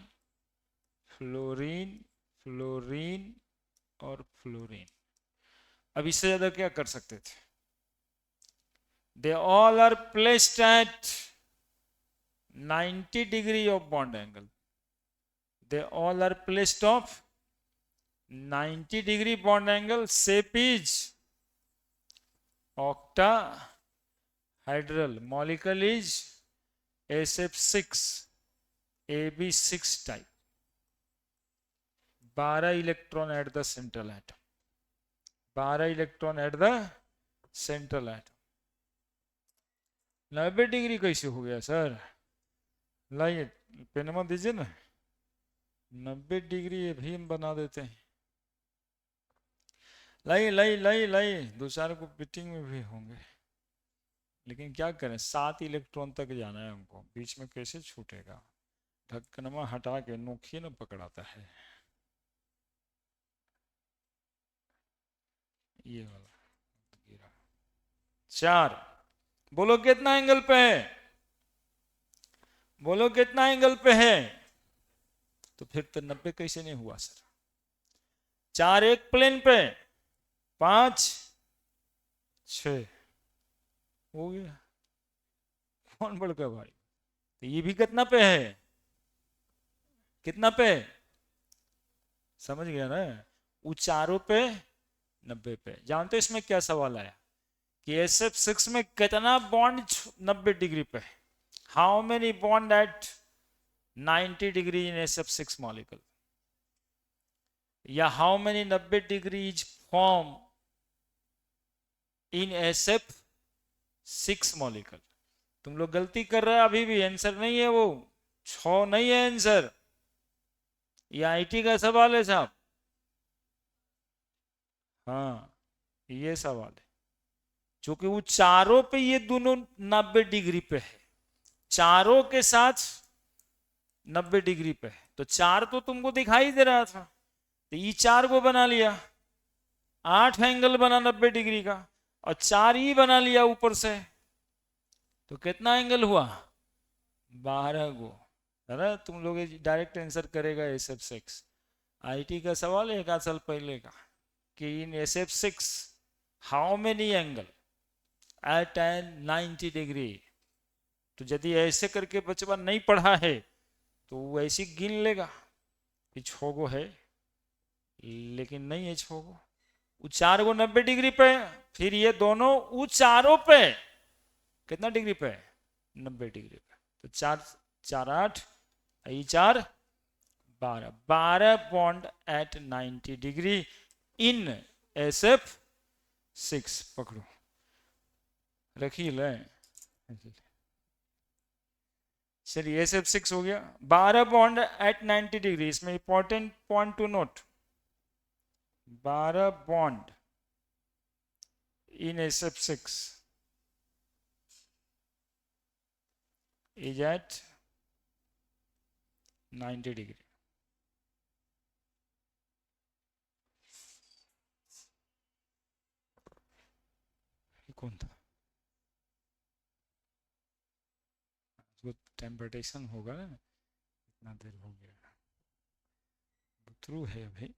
fluorine, fluorine और फ्लोरीन। अब इससे ज्यादा क्या कर सकते थे? They all are placed at 90 degree of bond angle. They all are placed of 90 degree bond angle. Shape is octahedral. Molecule is SF6, AB6 type. 12 electron at the central atom. 12 electron at the central atom. 90 degree कैसे हो गया sir? लाइए पेनमा दीजिए ना। 90 degree ये भी हम बना देते हैं। लाई लाई लाई लाई, दो चार को पिटिंग में भी होंगे, लेकिन क्या करें, 7 इलेक्ट्रॉन तक जाना है हमको, बीच में कैसे छूटेगा? ढक्कनमा हटा के नोखी न पकड़ाता है। ये वाला गिरा। 4, बोलो कितना एंगल पे है? बोलो कितना एंगल पे है? तो फिर तो 90 कैसे नहीं हुआ सर? 4 एक प्लेन पे, 5, 6 हो गया। कौन बड़का भाई? तो ये भी कितना पे है? कितना पे? समझ गया ना? चारों पे 90 पे। जानते इसमें क्या सवाल आया कि SF6 में कितना बॉन्ड 90 डिग्री पे है? How many bond at 90 degree in SF6 molecule, या how many 90 degree is form in SF6 molecule. तुम लोग गलती कर रहे हो, अभी भी आंसर नहीं है वो, 6 नहीं है आंसर। ये IT का सवाल है साहब। हाँ ये सवाल है, क्योंकि वो चारों पे ये दोनों 90 डिग्री पे है, चारों के साथ 90 डिग्री पे है। तो 4 तो तुमको दिखाई दे रहा था, तो ये 4 को बना लिया, 8 एंगल बना 90 डिग्री का, और 4 ही बना लिया ऊपर से, तो कितना एंगल हुआ? 12 गो। है तुम लोग डायरेक्ट आंसर करेगा SF6। IT का सवाल है 1 साल पहले का कि in SF6 how many angle at an 90 degree. तो यदि ऐसे करके बचवा नहीं पढ़ा है तो वो ऐसी गिन लेगा कि 6 गो है, लेकिन नहीं है 6 गो। वो 4 गो 90 डिग्री पे, फिर ये दोनों वो चारों पे कितना डिग्री पे? 90 डिग्री पे। तो 4 4 8, 4 12, 12 bond at 90 degree in SF6। पकड़ो, रखी ले। चलिए SF6 हो गया, 12 बॉन्ड एट 90 डिग्री। इसमें important point two note, 12 bond in SF6 is at 90 degree. कौन था? टेम्पटेशन होगा ना, इतना देर हो गया, थ्रू है अभी।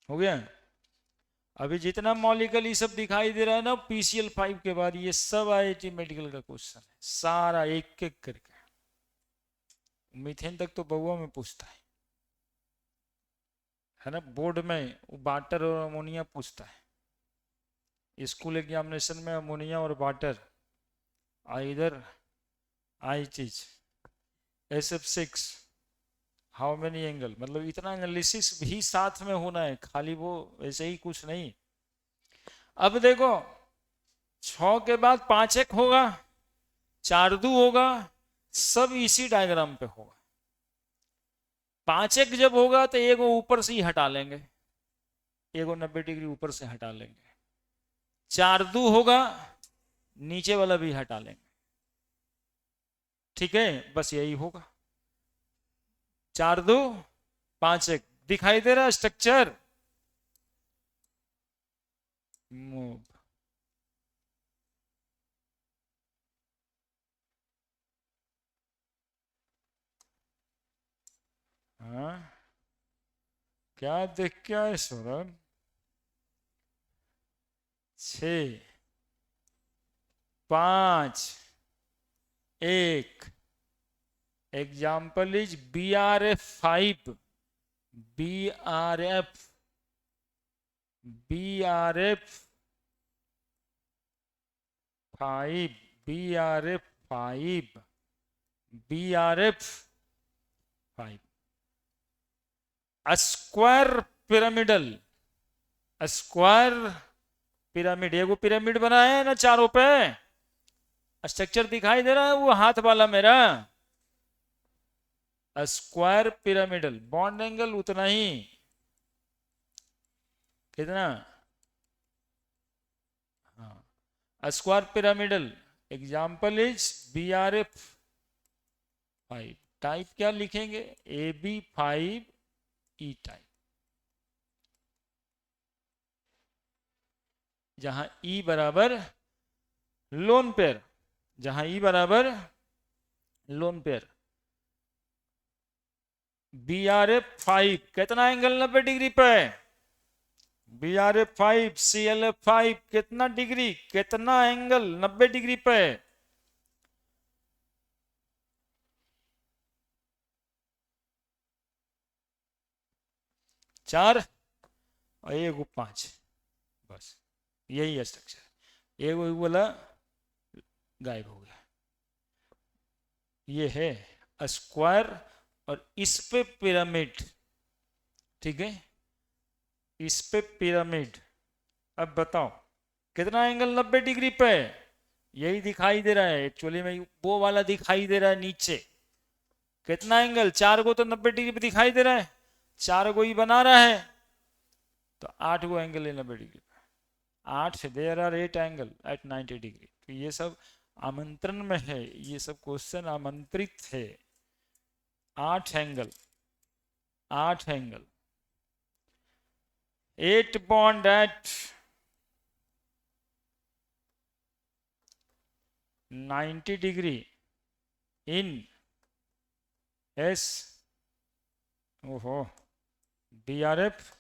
हो गया। अभी जितना मॉलिक्यूल ये सब दिखाई दे रहा है ना PCl5 के बाद, ये सब IIT मेडिकल का क्वेश्चन है, सारा एक एक करके। मीथेन तक तो बउआ में पूछता है ना, बोर्ड में वाटर और अमोनिया पूछता है। स्कूल एग्जामिनेशन में अमोनिया और वाटर इधर आई चीज SF6 हाउ मेनी एंगल, मतलब इतना एनालिसिस भी साथ में होना है, खाली वो ऐसे ही कुछ नहीं। अब देखो 6 के बाद 5 एक होगा, 4 दू होगा, सब इसी डायग्राम पे होगा। 5 एक जब होगा तो एगो ऊपर से ही हटा लेंगे, एगो 90 डिग्री ऊपर से हटा लेंगे। 4 दू होगा, नीचे वाला भी हटा लेंगे। ठीक है, बस यही होगा। 4 दू 5 एक, दिखाई दे रहा है स्ट्रक्चर? मूव। हाँ, क्या देख क्या है Saurabh? 6 5 1। Example is BRF5, BRF, BRF5, BRF5, BRF5। Square pyramidal, square pyramid, एगो पिरामिड बनाया है ना चारों पे, स्ट्रक्चर दिखाई दे रहा है वो हाथ वाला मेरा? स्क्वायर पिरामिडल, बॉन्ड एंगल उतना ही, कितना? हाँ, square pyramidal. Example is BRF5। Type क्या लिखेंगे? AB5E टाइप, जहां E बराबर लोन पेयर, जहां E बराबर लोन पेयर। BRF5 कितना एंगल 90 डिग्री पे? BRF5 CLF5 कितना डिग्री, कितना एंगल 90 डिग्री पे? 4 और एगो 5, बस यही है स्ट्रक्चर। एगो बोला गायब हो गया। ये है स्क्वायर और इस पे पिरामिड। ठीक है, इस पे पिरामिड। अब बताओ कितना एंगल 90 डिग्री पे? यही दिखाई दे रहा है एक्चुअली में, वो वाला दिखाई दे रहा है नीचे। कितना एंगल? 4 को तो 90 डिग्री पे दिखाई दे रहा है, 4 को ही बना रहा है, तो 8 को एंगल है 90 डिग्री पे। 8 there are 8 angle at 90 degree. तो ये सब आमंत्रण में है, ये सब क्वेश्चन आमंत्रित है। 8 angle, 8 angle, 8 bond at 90 degree in S, ओहो, BRF5।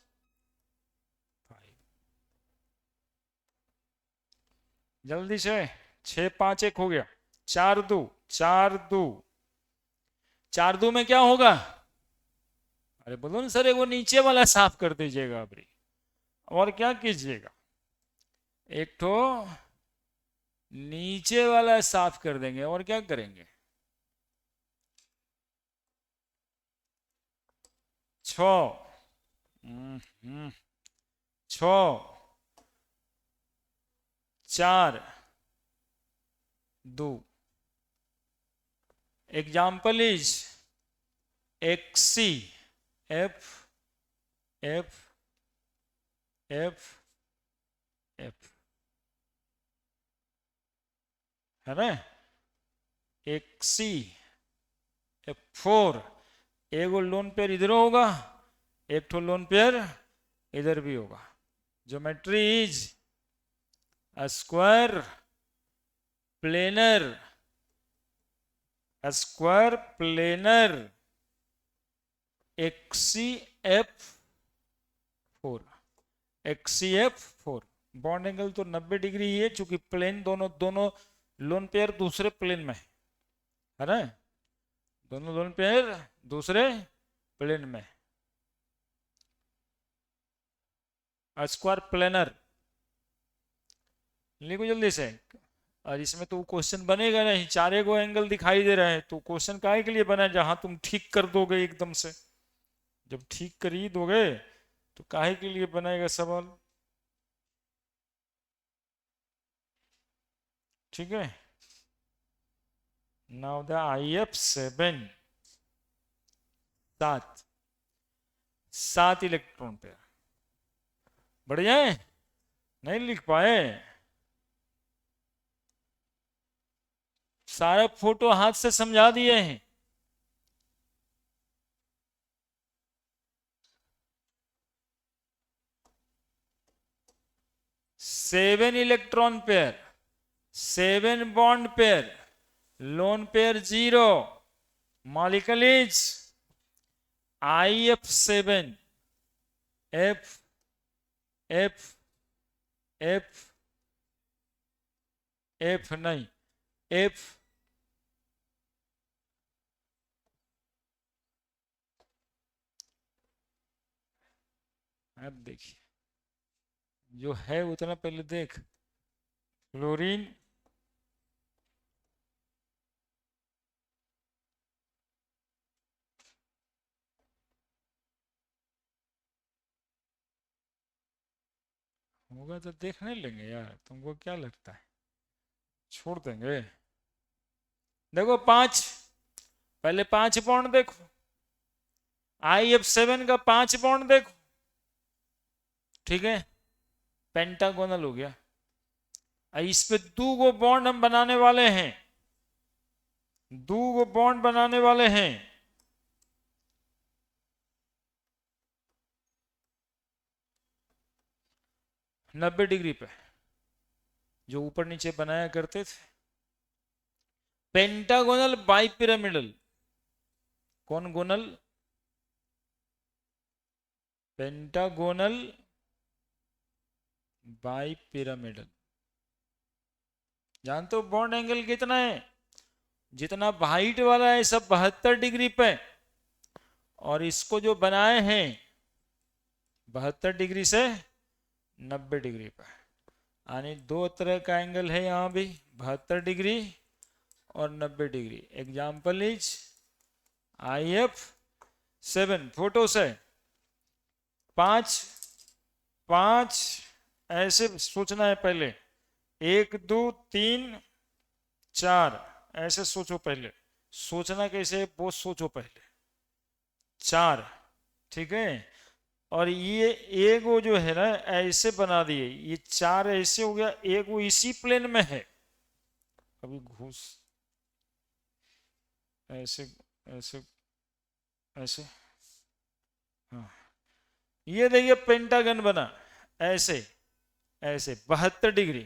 जल्दी से 6 5 1 हो गया। 4 दू 4 दू, 4 दू में क्या होगा? अरे बोलो ना सर, वो नीचे वाला साफ कर दीजिएगा अभी, और क्या कीजिएगा? एक तो नीचे वाला साफ कर देंगे, और क्या करेंगे? 6 6 4 2। Example is XC F F F F, है ना? XC F4। एगो लोन पेयर इधर होगा, एक तो लोन पेयर इधर भी होगा। Geometry is square planar, square planar XCF4, XCF4। Bond angle तो 90 डिग्री ही है, चूंकि प्लेन दोनों दोनों लोन पेयर दूसरे प्लेन में है ना, दोनों लोन पेयर दूसरे प्लेन में। स्क्वायर प्लेनर लिखो जल्दी से, और इसमें तो क्वेश्चन बनेगा नहीं, चारे को एंगल दिखाई दे रहे हैं, तो क्वेश्चन काहे के लिए बना है जहां तुम ठीक कर दोगे एकदम से। जब ठीक कर ही दोगे तो काहे के लिए बनाएगा सवाल। ठीक है। Now the IF7, 7 7 electron pair. बढ़िया है, नहीं लिख पाए। सारा फोटो हाथ से समझा दिए हैं। Seven electron pair, 7 bond pair, lone pair 0, molecule is IF7, F F F F नहीं, F अब देखिए जो है उतना पहले देख। फ्लोरीन, होगा तो देख नहीं लेंगे यार, तुमको क्या लगता है छोड़ देंगे। देखो 5, पहले 5 बॉन्ड देखो, IF7 का 5 बॉन्ड देखो। ठीक है, पेंटागोनल हो गया। इस पे 2 बॉन्ड हम बनाने वाले हैं, 2 बॉन्ड बनाने वाले हैं। नब्बे डिग्री पे जो ऊपर नीचे बनाया करते थे। पेंटागोनल बाइपिरामिडल, कौन गोनल, पेंटागोनल बाइपिरामिडल। जानते हो बॉन्ड एंगल कितना है, जितना वाइट वाला है सब 72 डिग्री पे, और इसको जो बनाए हैं 72 डिग्री से 90 डिग्री पे, यानी 2 तरह का एंगल है यहां भी, 72 डिग्री और 90 degree. Example is IF7 photo से 5 5 ऐसे सोचना है पहले, 1 2 3 4 ऐसे सोचो पहले। सोचना कैसे वो सोचो पहले, 4। ठीक है, और ये एक वो जो है ना ऐसे बना दिए, ये 4 ऐसे हो गया, एक वो इसी प्लेन में है। अभी घुस ऐसे ऐसे ऐसे, हाँ ये देखिए पेंटागन बना ऐसे ऐसे 72 डिग्री,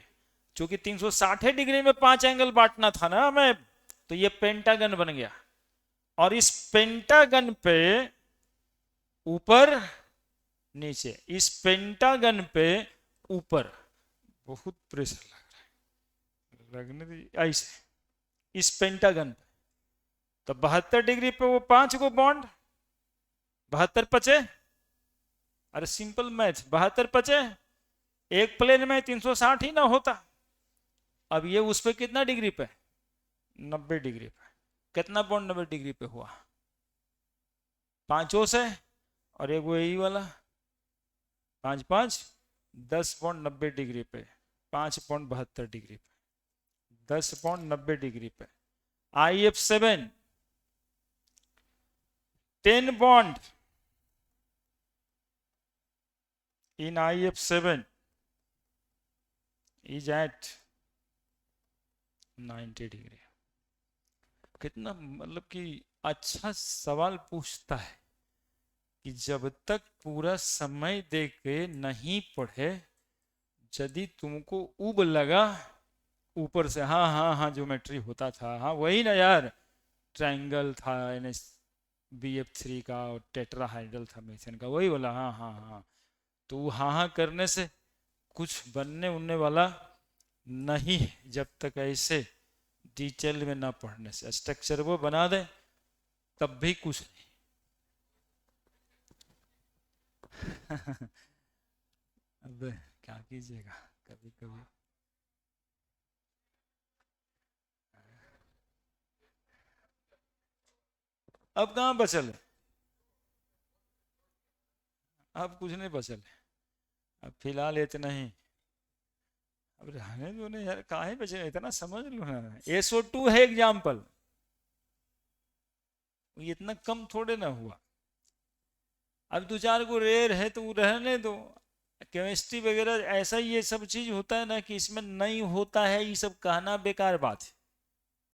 क्योंकि 360 डिग्री में 5 एंगल बांटना था ना हमें, तो ये पेंटागन बन गया। और इस पेंटागन पे ऊपर नीचे, इस पेंटागन पे ऊपर, बहुत प्रेशर लग रहा है, लगने दी ऐसे इस पेंटागन पे। तो 72 डिग्री पे वो 5 को बॉन्ड, 72 पचे, अरे सिंपल मैथ, 72 पचे, एक प्लेन में 360 ही ना होता। अब ये उस पे कितना डिग्री पे, 90 डिग्री पे, कितना बॉन्ड 90 डिग्री पे हुआ, 5 से, और एक वो यही वाला 5 5 10 बॉन्ड 90 डिग्री पे, 5 बॉन्ड 72 डिग्री पे, 10 बॉन्ड 90 डिग्री पे। IF7 10 bond in IF7 is at 90 degree. कितना मतलब कि अच्छा सवाल पूछता है कि जब तक पूरा समय दे के नहीं पढ़े, यदि तुमको उब लगा ऊपर से, हाँ हाँ हाँ ज्योमेट्री होता था, हाँ वही ना यार, ट्रायंगल था BF3 का, और टेट्राहाइड्रल था मेथन का, वही बोला, हाँ हाँ हाँ, तो हाँ हाँ करने से कुछ बनने उनने वाला नहीं है, जब तक ऐसे डिटेल में ना पढ़ने से। स्ट्रक्चर वो बना दे तब भी कुछ नहीं। अब क्या कीजिएगा, कभी कभी अब कहाँ बचल है? अब कुछ नहीं बचल है। अब फिलहाल इतना ही। अब रहने दो ना यार, काहे बचे, इतना समझ लो ना। SO2 है एग्जाम्पल, इतना कम थोड़े ना हुआ। अब दो चार को रेयर है तो वो रहने दो। केमिस्ट्री वगैरह ऐसा ही ये सब चीज होता है ना कि इसमें नहीं होता है, ये सब कहना बेकार बात है।